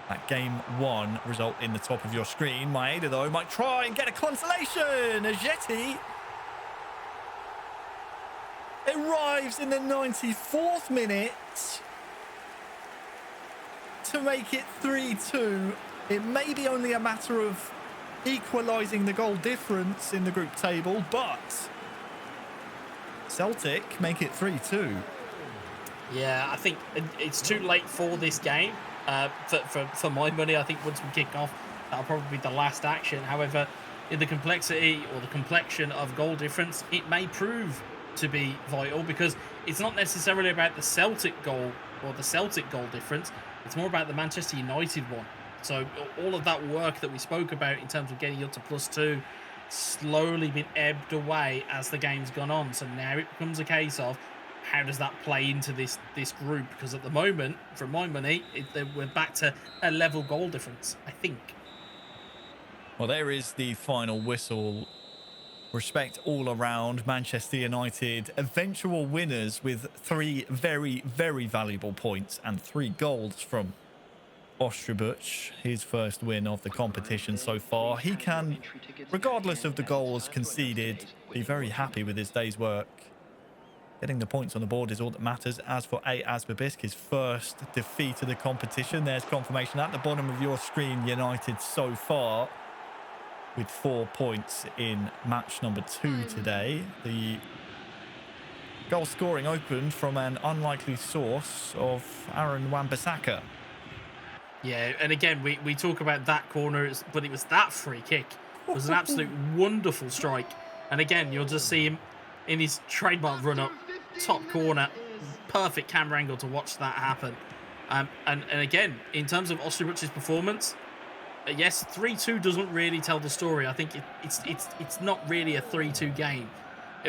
that game 1 result in the top of your screen. Maeda, though, might try and get a consolation. Ajeti arrives in the 94th minute to make it 3-2. It may be only a matter of equalising the goal difference in the group table, but Celtic make it 3-2. Yeah, I think it's too late for this game. For my money, I think once we kick off, that'll probably be the last action. However, in the complexity or the complexion of goal difference, it may prove to be vital, because it's not necessarily about the Celtic goal or the Celtic goal difference. It's more about the Manchester United one. So all of that work that we spoke about in terms of getting up to +2 slowly been ebbed away as the game's gone on. So now it becomes a case of how does that play into this group? Because at the moment, for my money, we're back to a level goal difference, I think. Well, there is the final whistle. Respect all around. Manchester United eventual winners with 3 very, very valuable points and 3 goals from Osterbuch, his first win of the competition so far. He can, regardless of the goals conceded, be very happy with his day's work. Getting the points on the board is all that matters. As for AS Babisk, his first defeat of the competition, there's confirmation at the bottom of your screen. United so far with 4 points in match number 2 today. The goal scoring opened from an unlikely source of Aaron Wan-Bissaka. Yeah, and again, we talk about that corner, but it was that free kick. It was an absolute wonderful strike. And again, you'll just see him in his trademark run-up, top corner. Perfect camera angle to watch that happen. And again, in terms of Osterbuch's performance, yes, 3-2 doesn't really tell the story. I think it's not really a 3-2 game.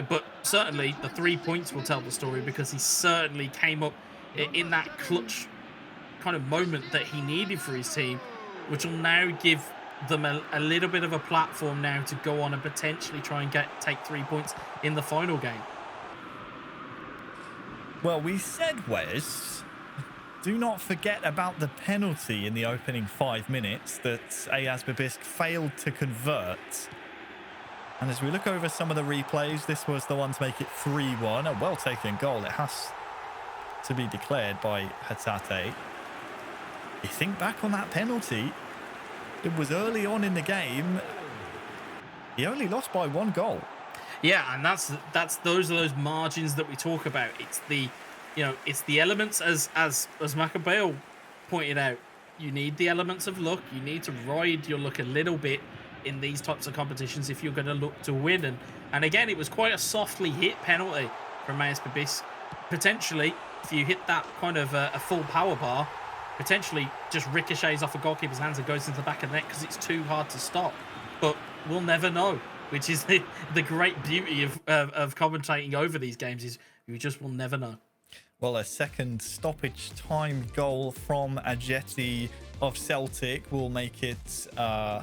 But certainly the 3 points will tell the story, because he certainly came up in that clutch kind of moment that he needed for his team, which will now give them a little bit of a platform now to go on and potentially try and take 3 points in the final game. Well, we said, Wes, do not forget about the penalty in the opening 5 minutes that AS Babisk failed to convert. And as we look over some of the replays, this was the one to make it 3-1. A well-taken goal. It has to be declared by Hatate. You think back on that penalty, it was early on in the game. He only lost by 1 goal. Yeah, and those are those margins that we talk about. It's the elements, as Maccabeal pointed out. You need the elements of luck. You need to ride your luck a little bit in these types of competitions if you're going to look to win. And again, it was quite a softly hit penalty from AS Babisk. Potentially, if you hit that kind of a full power bar, potentially just ricochets off a goalkeeper's hands and goes into the back of the net because it's too hard to stop. But we'll never know, which is the great beauty of commentating over these games, is you just will never know. Well, a second stoppage time goal from Ajeti of Celtic will make it, a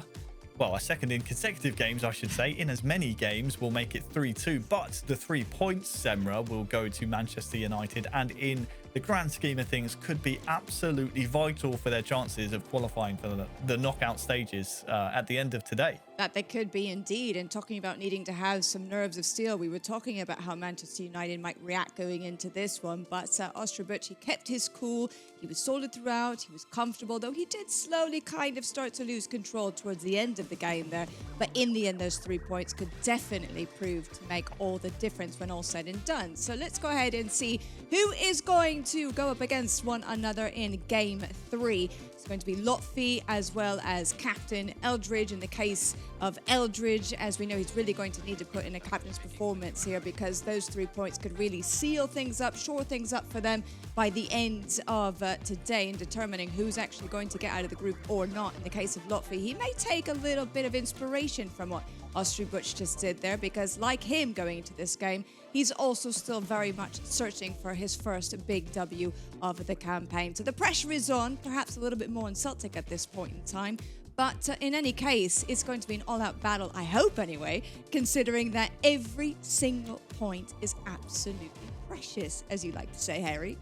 second in consecutive games, I should say. In as many games will make it 3-2. But the 3 points, Semra, will go to Manchester United, and in the grand scheme of things could be absolutely vital for their chances of qualifying for the knockout stages at the end of today. That they could be indeed. And talking about needing to have some nerves of steel, we were talking about how Manchester United might react going into this one, but Osterbuch, he kept his cool. He was solid throughout. He was comfortable, though he did slowly kind of start to lose control towards the end of the game there. But in the end, those 3 points could definitely prove to make all the difference when all said and done. So let's go ahead and see who is going to go up against one another in game 3. It's going to be Lotfi as well as Captain Eldridge. In the case of Eldridge, as we know, he's really going to need to put in a captain's performance here, because those 3 points could really seal things up, shore things up for them by the end of today, in determining who's actually going to get out of the group or not. In the case of Lotfi, he may take a little bit of inspiration from what Osterbuch just did there, because like him going into this game, he's also still very much searching for his first big W of the campaign. So the pressure is on, perhaps a little bit more on Celtic at this point in time. But in any case, it's going to be an all-out battle, I hope anyway, considering that every single point is absolutely precious, as you like to say, Harry.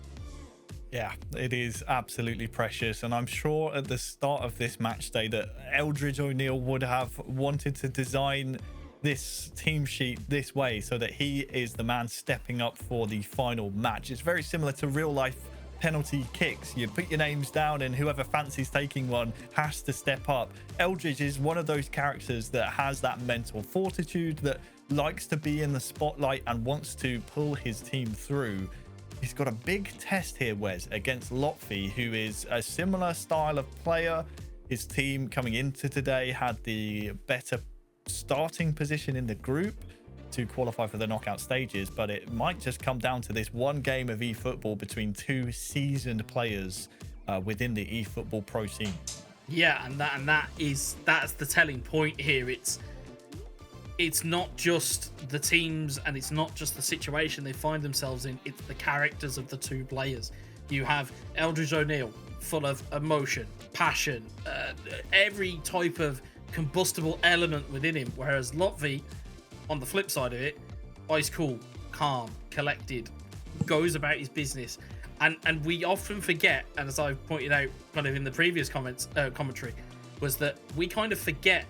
Yeah, it is absolutely precious. And I'm sure at the start of this match day that Eldridge O'Neill would have wanted to design this team sheet this way so that he is the man stepping up for the final match. It's very similar to real life penalty kicks. You put your names down and whoever fancies taking one has to step up. Eldridge is one of those characters that has that mental fortitude, that likes to be in the spotlight and wants to pull his team through. He's got a big test here, Wes, against Lotfi, who is a similar style of player. His team coming into today had the better starting position in the group to qualify for the knockout stages, but it might just come down to this one game of eFootball between two seasoned players within the eFootball pro scene. Yeah, and that's the telling point here. It's not just the teams and it's not just the situation they find themselves in, it's the characters of the two players. You have Eldridge O'Neill, full of emotion, passion, every type of combustible element within him, whereas Lotfi, on the flip side of it, ice cool, calm, collected, goes about his business. And we often forget, and as I pointed out kind of in the previous commentary, was that we kind of forget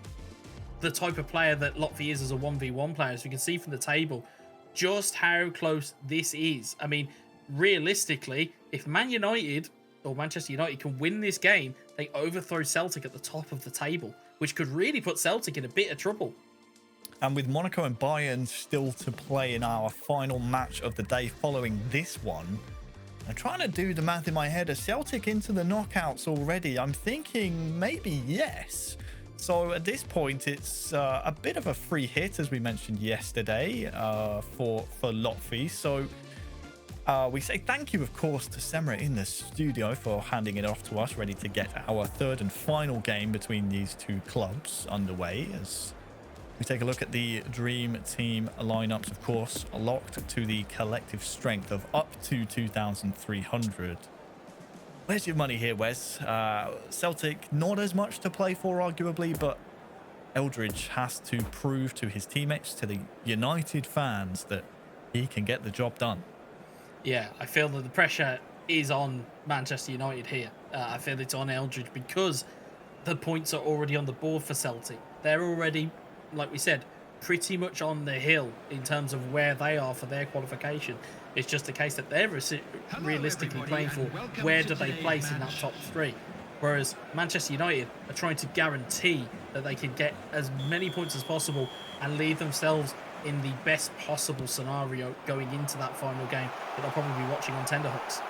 the type of player that Lotfi is as a 1v1 player. As we can see from the table, just how close this is. I mean, realistically, if Man United or Manchester United can win this game, they overthrow Celtic at the top of the table, which could really put Celtic in a bit of trouble. And with Monaco and Bayern still to play in our final match of the day following this one, I'm trying to do the math in my head. Are Celtic into the knockouts already? I'm thinking maybe yes. So at this point, it's a bit of a free hit, as we mentioned yesterday, for Lotfi. So we say thank you, of course, to Semra in the studio for handing it off to us, ready to get our third and final game between these two clubs underway. As we take a look at the Dream Team lineups, of course, locked to the collective strength of up to 2,300. Where's your money here, Wes? Celtic, not as much to play for, arguably, but Eldridge has to prove to his teammates, to the United fans, that he can get the job done. Yeah, I feel that the pressure is on Manchester United here. I feel it's on Eldridge because the points are already on the board for Celtic. They're already, like we said, pretty much on the hill in terms of where they are for their qualification. It's just a case that they're realistically playing for where do they place in that top three. Whereas Manchester United are trying to guarantee that they can get as many points as possible and leave themselves in the best possible scenario going into that final game that they'll probably be watching on tenterhooks.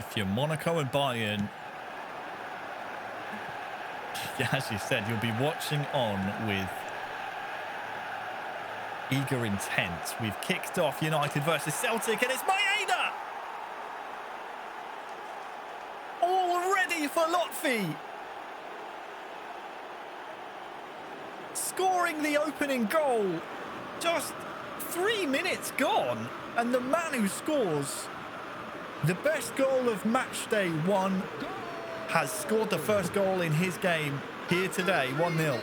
If you're Monaco and Bayern, yeah, as you said, you'll be watching on with eager intent. We've kicked off United versus Celtic, and it's Maeda! All ready for Lotfi! Scoring the opening goal. Just 3 minutes gone, and the man who scores the best goal of Matchday 1 has scored the first goal in his game here today, 1-0.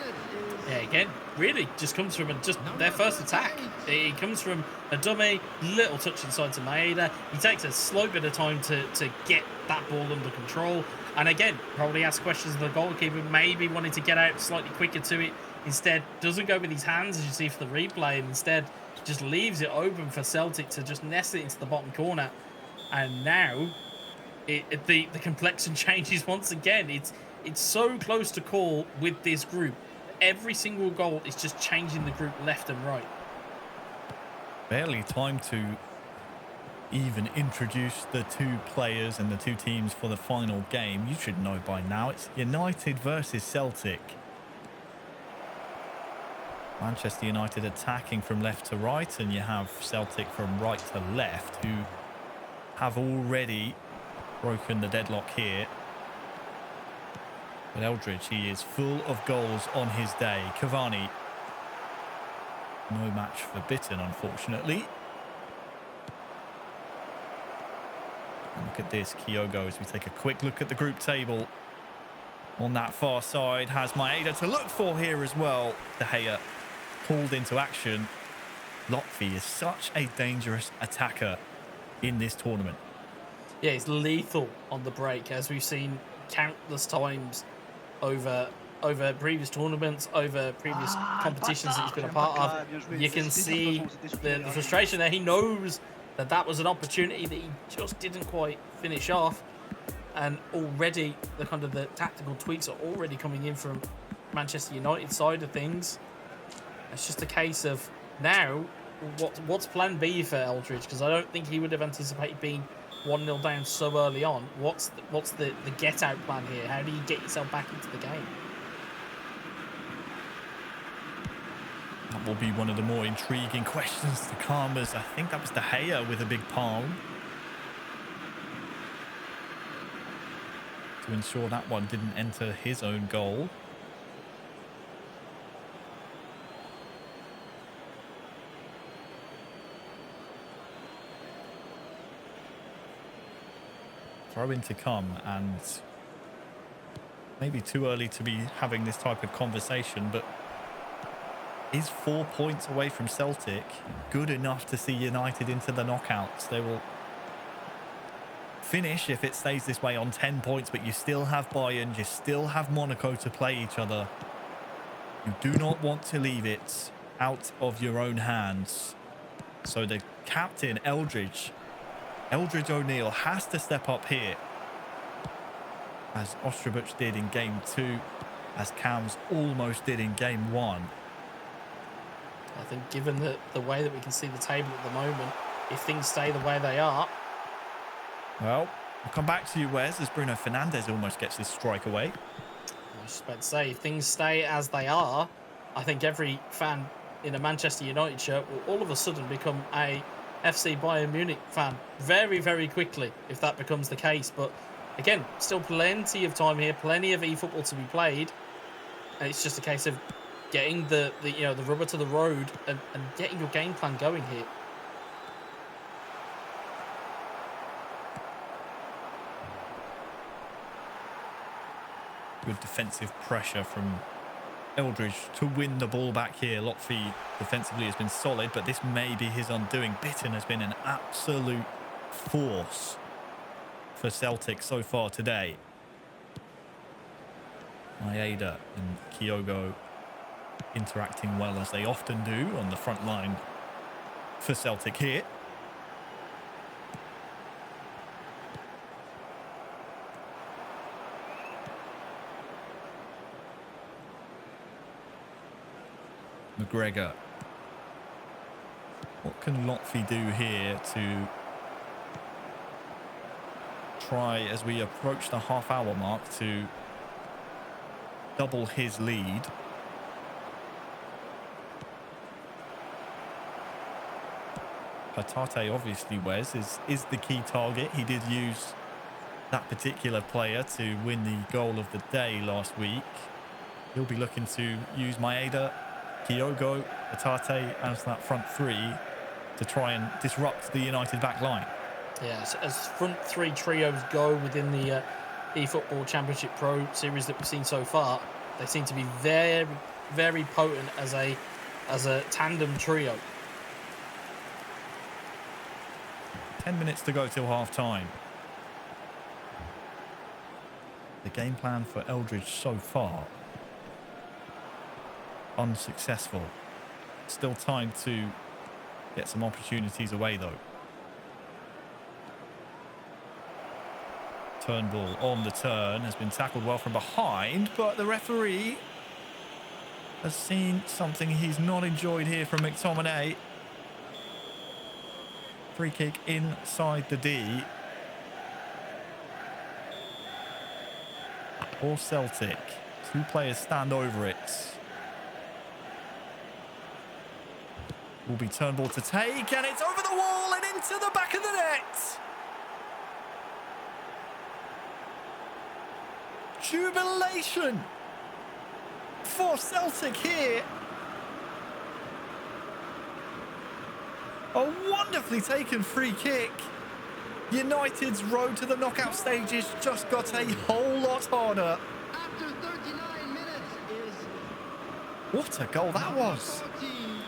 Yeah, again, really just comes from just their first attack. It comes from a dummy, little touch inside to Maeda. He takes a slight bit of time to get that ball under control. And again, probably asks questions of the goalkeeper, maybe wanting to get out slightly quicker to it. Instead, doesn't go with his hands, as you see for the replay, and instead just leaves it open for Celtic to just nest it into the bottom corner. And now the complexion changes once again. It's so close to call with this group. Every single goal is just changing the group left and right. Barely time to even introduce the two players and the two teams for the final game. You should know by now, it's United versus Celtic. Manchester United attacking from left to right, and you have Celtic from right to left, who have already broken the deadlock here. But Eldridge, he is full of goals on his day. Cavani, no match for Bitten, unfortunately. And look at this, Kyogo, as we take a quick look at the group table. On that far side, has Maeda to look for here as well. De Gea called into action. Lotfi is such a dangerous attacker. in this tournament. Yeah, he's lethal on the break, as we've seen countless times over previous tournaments, over previous competitions that he's been a part of. You can see the frustration there. He knows that was an opportunity that he just didn't quite finish off, and already the tactical tweaks are already coming in from Manchester United side of things. It's just a case of now, what's plan B for Eldridge? Because I don't think he would have anticipated being 1-0 down so early on. What's the get out plan here? How do you get yourself back into the game? That will be one of the more intriguing questions to come, as I think that was De Gea with a big palm to ensure that one didn't enter his own goal. Throw in to come, and maybe too early to be having this type of conversation, but is 4 points away from Celtic good enough to see United into the knockouts? They will finish, if it stays this way, on 10 points, but you still have Bayern, you still have Monaco to play each other. You do not want to leave it out of your own hands. So the captain, Eldridge O'Neill, has to step up here, as Ostrabuch did in game 2, as Cams almost did in game 1. I think given the way that we can see the table at the moment, if things stay the way they are... Well, I'll come back to you, Wes, as Bruno Fernandes almost gets this strike away. I was just about to say, if things stay as they are, I think every fan in a Manchester United shirt will all of a sudden become a FC Bayern Munich fan very, very quickly, if that becomes the case. But again, still plenty of time here, plenty of eFootball to be played, and it's just a case of getting the rubber to the road and getting your game plan going here. Good defensive pressure from Eldridge to win the ball back here. Lotfi defensively has been solid, but this may be his undoing. Bitton has been an absolute force for Celtic so far today. Maeda and Kyogo interacting well, as they often do, on the front line for Celtic here. McGregor. What can Lotfi do here to try, as we approach the half-hour mark, to double his lead? Hatate, obviously, Wes, is the key target. He did use that particular player to win the goal of the day last week. He'll be looking to use Maeda, Kyogo, Hatate as that front three to try and disrupt the United back line. Yes, as front three trios go within the eFootball Championship Pro Series that we've seen so far, they seem to be very, very potent as a tandem trio. 10 minutes to go till half-time. The game plan for Eldridge so far, unsuccessful. Still time to get some opportunities away, though. Turnbull on the turn, has been tackled well from behind, but the referee has seen something he's not enjoyed here from McTominay. Free kick inside the D. For Celtic. Two players stand over it. Will be Turnbull to take, and it's over the wall and into the back of the net. Jubilation for Celtic here. A wonderfully taken free kick. United's road to the knockout stages just got a whole lot harder. After 39 minutes is... What a goal that was.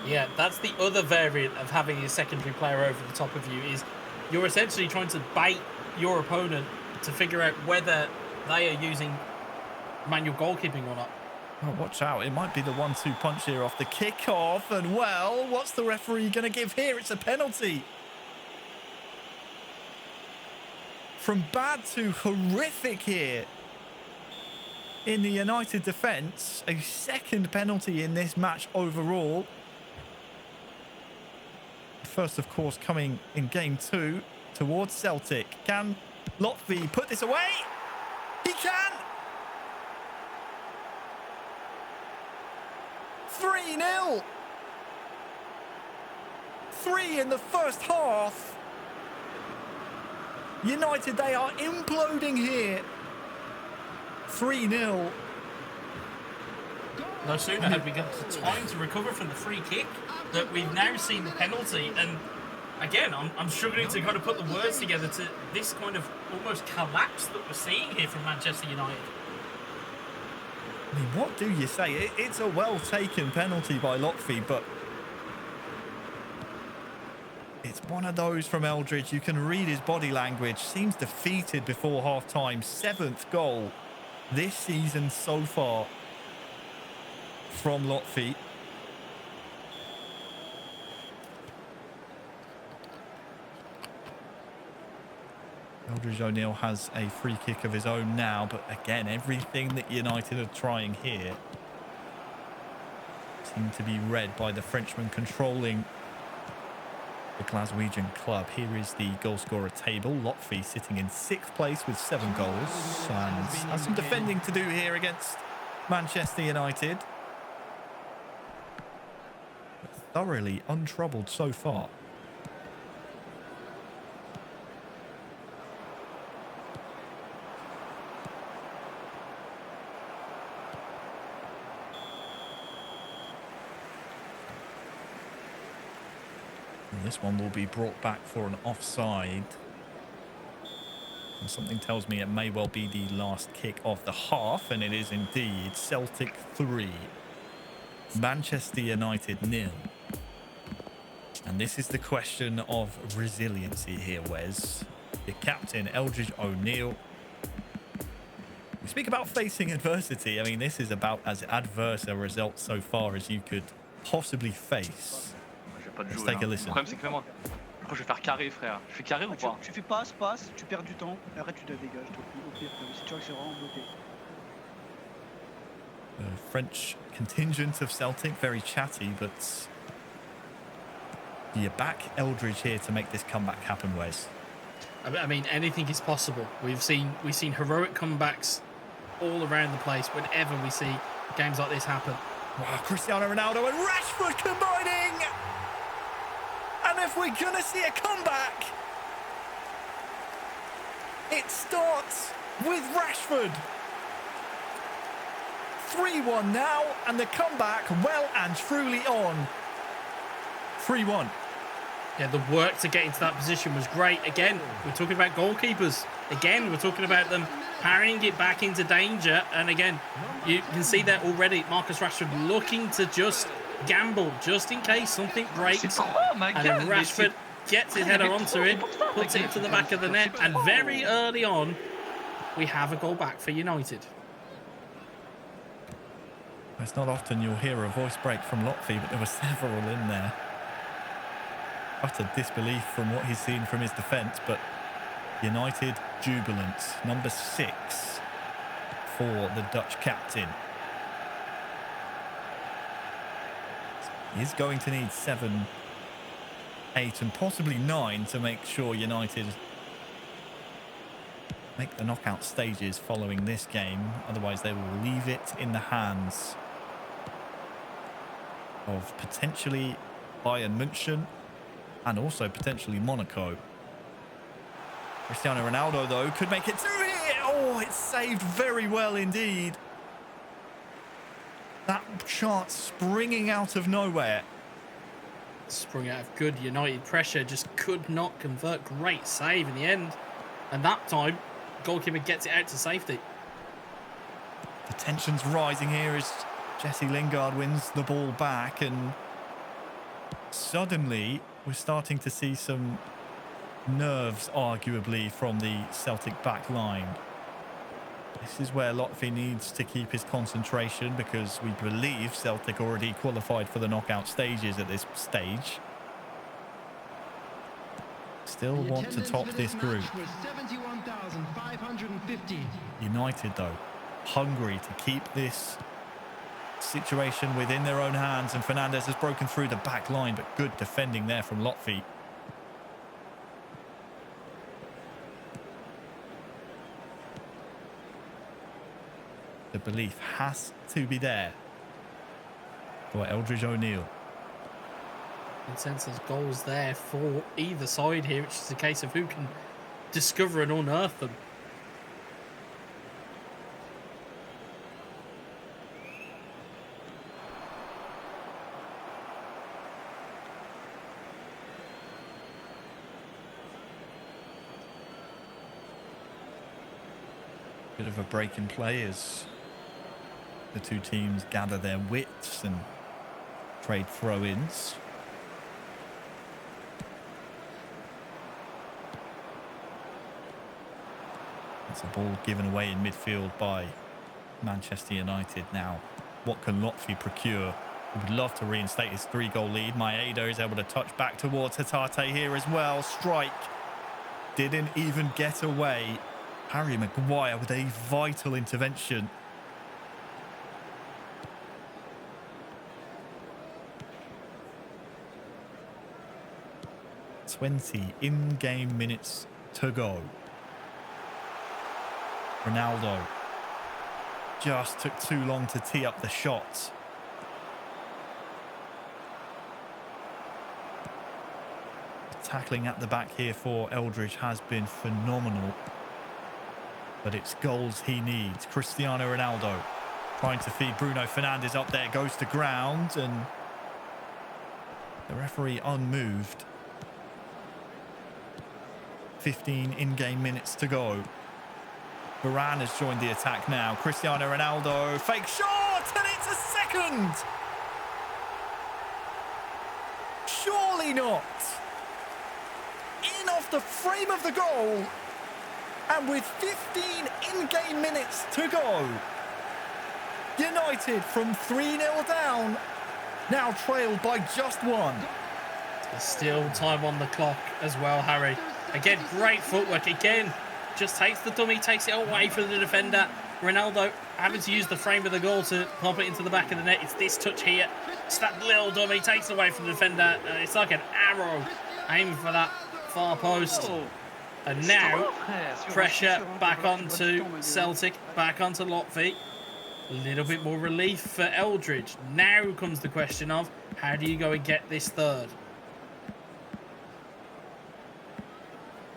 Yeah, that's the other variant of having a secondary player over the top of you, is you're essentially trying to bait your opponent to figure out whether they are using manual goalkeeping or not. Oh, watch out. It might be the 1-2 punch here off the kickoff. And, well, what's the referee going to give here? It's a penalty. From bad to horrific here in the United defence. A second penalty in this match overall. First, of course, coming in game 2 towards Celtic. Can Lotfi put this away? He can! 3-0. 3 in the first half. United, they are imploding here. 3-0. No sooner had we got the time to recover from the free kick that we've now seen the penalty. And again, I'm struggling to kind of put the words together to this kind of almost collapse that we're seeing here from Manchester United. I mean, what do you say? It's a well-taken penalty by Lotfi, but it's one of those from Eldridge. You can read his body language. Seems defeated before half-time. 7th goal this season so far from Lotfi. Eldridge O'Neill has a free kick of his own now, but again, everything that United are trying here seem to be read by the Frenchman controlling the Glaswegian club. Here is the goal scorer table. Lotfi sitting in 6th place with 7 goals and has some defending to do here against Manchester United. But thoroughly untroubled so far. This one will be brought back for an offside. And something tells me it may well be the last kick of the half, and it is indeed. Celtic 3, Manchester United 0. And this is the question of resiliency here, Wes. The captain, Eldridge O'Neill. We speak about facing adversity. I mean, this is about as adverse a result so far as you could possibly face. Let's take a listen. Le problème, c'est que moi, je vais faire carré, frère. Je fais carré ou pas? Tu fais passe, tu perds du temps, et après tu te dégages. Au pire, si tu vois que c'est vraiment bloqué. The French contingent of Celtic, very chatty, but you back Eldridge here to make this comeback happen, Wes. I mean, anything is possible. We've seen heroic comebacks all around the place whenever we see games like this happen. Wow, Cristiano Ronaldo and Rashford combining! And if we're going to see a comeback, it starts with Rashford. 3-1 now, and the comeback well and truly on. 3-1. Yeah, the work to get into that position was great. Again, we're talking about goalkeepers. Again, we're talking about them parrying it back into danger. And again, you can see that already. Marcus Rashford looking to just gamble, just in case something breaks. And then Rashford gets his header onto it, puts it into the back of the net. And very early on, we have a goal back for United. It's not often you'll hear a voice break from Lotfi, but there were several in there. Utter disbelief from what he's seen from his defence, but United jubilant. Number 6 for the Dutch captain. He's going to need 7, 8 and possibly 9 to make sure United make the knockout stages following this game. Otherwise they will leave it in the hands of potentially Bayern München and also potentially Monaco. Cristiano Ronaldo, though, could make it 2 here. Oh, it's saved very well indeed. That chance springing out of nowhere. Sprung out of good United pressure, just could not convert. Great save in the end. And that time, goalkeeper gets it out to safety. The tension's rising here as Jesse Lingard wins the ball back, and suddenly we're starting to see some nerves, arguably, from the Celtic back line. This is where Lotfi needs to keep his concentration because we believe Celtic already qualified for the knockout stages at this stage. Still want to top this group. United, though, hungry to keep this situation within their own hands, and Fernandez has broken through the back line, but good defending there from Lotfi. The belief has to be there for Eldridge O'Neill. Consensus goals there for either side here, which is a case of who can discover and unearth them. Bit of a break in play as the two teams gather their wits and trade throw-ins. It's a ball given away in midfield by Manchester United. Now, what can Lotfi procure? He would love to reinstate his 3-goal lead. Maeda is able to touch back towards Hatate here as well. Strike didn't even get away. Harry Maguire with a vital intervention. "20 in-game minutes to go." Ronaldo just took too long to tee up the shot. Tackling at the back here for Eldridge has been phenomenal. But it's goals he needs. Cristiano Ronaldo trying to feed Bruno Fernandes up there. Goes to ground and the referee unmoved. 15 in-game minutes to go. Varane has joined the attack now. Cristiano Ronaldo, fake shot, and it's a second! Surely not! In off the frame of the goal, and with 15 in-game minutes to go, United from 3-0 down, now trailed by just one. There's still time on the clock as well, Harry. Again, great footwork. Again, just takes the dummy, takes it away from the defender. Ronaldo having to use the frame of the goal to pump it into the back of the net. It's this touch here. It's that little dummy, takes it away from the defender. It's like an arrow aiming for that far post. And now, pressure back onto Celtic, back onto Lotfi. A little bit more relief for Eldridge. Now comes the question of, how do you go and get this third?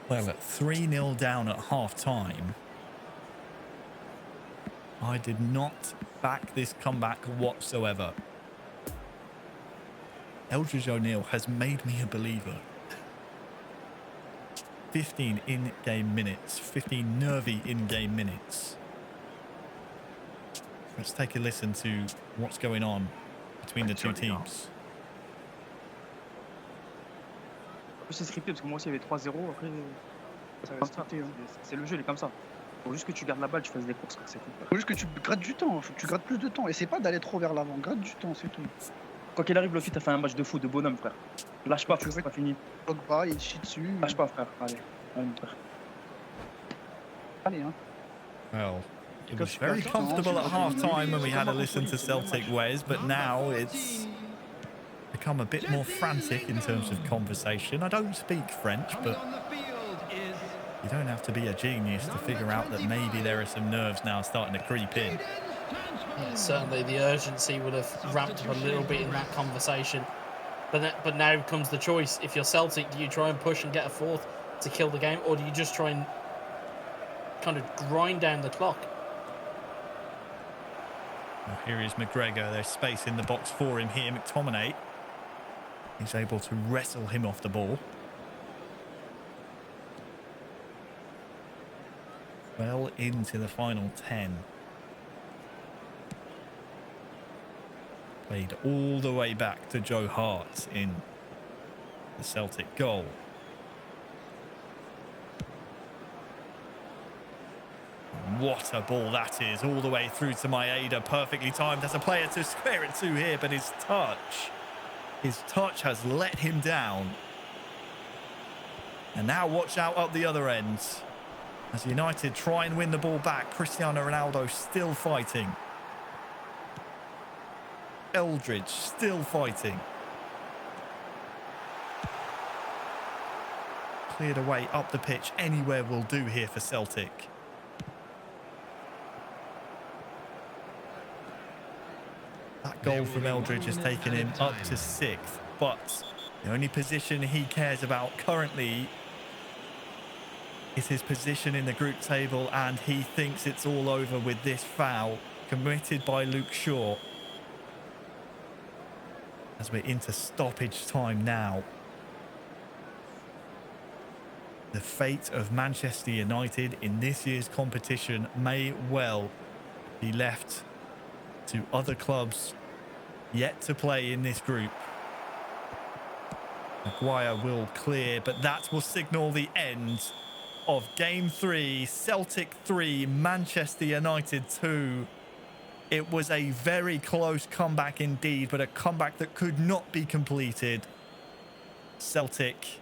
Well, at 3-0 down at half-time, I did not back this comeback whatsoever. Eldridge O'Neill has made me a believer. 15 in-game minutes, 15 nervy in-game minutes. Let's take a listen to what's going on between the two teams. C'est scripté parce que moi aussi il y avait 3-0. Après, c'est le jeu, il est comme ça. Faut juste que tu gardes la balle, tu fasses des courses, c'est tout. Faut juste que tu grattes du temps, faut que tu grattes plus de temps. Et c'est pas d'aller trop vers l'avant, gratte du temps, c'est tout. Quoi qu'il arrive, Lofi, t'as fait un match de fou, de bonhomme, frère. Lâche pas, frère, c'est pas fini. Pogba, il chie dessus. Lâche pas, frère. Allez, frère. Allez, hein. Well, it was very comfortable at half-time when we had a listen to Celtic Wes, but now it's become a bit more frantic in terms of conversation. I don't speak French, but you don't have to be a genius to figure out that maybe there are some nerves now starting to creep in. Yeah, certainly the urgency would have ramped up a little bit in that conversation. But now comes the choice. If you're Celtic, do you try and push and get a fourth to kill the game, or do you just try and kind of grind down the clock? Well, here is McGregor. There's space in the box for him here. McTominay is able to wrestle him off the ball. Well into the final 10. Played all the way back to Joe Hart in the Celtic goal. what a ball that is. All the way through to Maeda. Perfectly timed. There's a player to square it to here, but his touch has let him down. And now watch out up the other end. As United try and win the ball back. Cristiano Ronaldo still fighting. Eldridge still fighting. Cleared away up the pitch. Anywhere will do here for Celtic. That goal from Eldridge has taken him up to 6th. But the only position he cares about currently is his position in the group table, and he thinks it's all over with this foul committed by Luke Shaw. As we're into stoppage time now. The fate of Manchester United in this year's competition may well be left to other clubs yet to play in this group. Maguire will clear, but that will signal the end of Game 3. Celtic 3, Manchester United 2. It was a very close comeback indeed, but a comeback that could not be completed. Celtic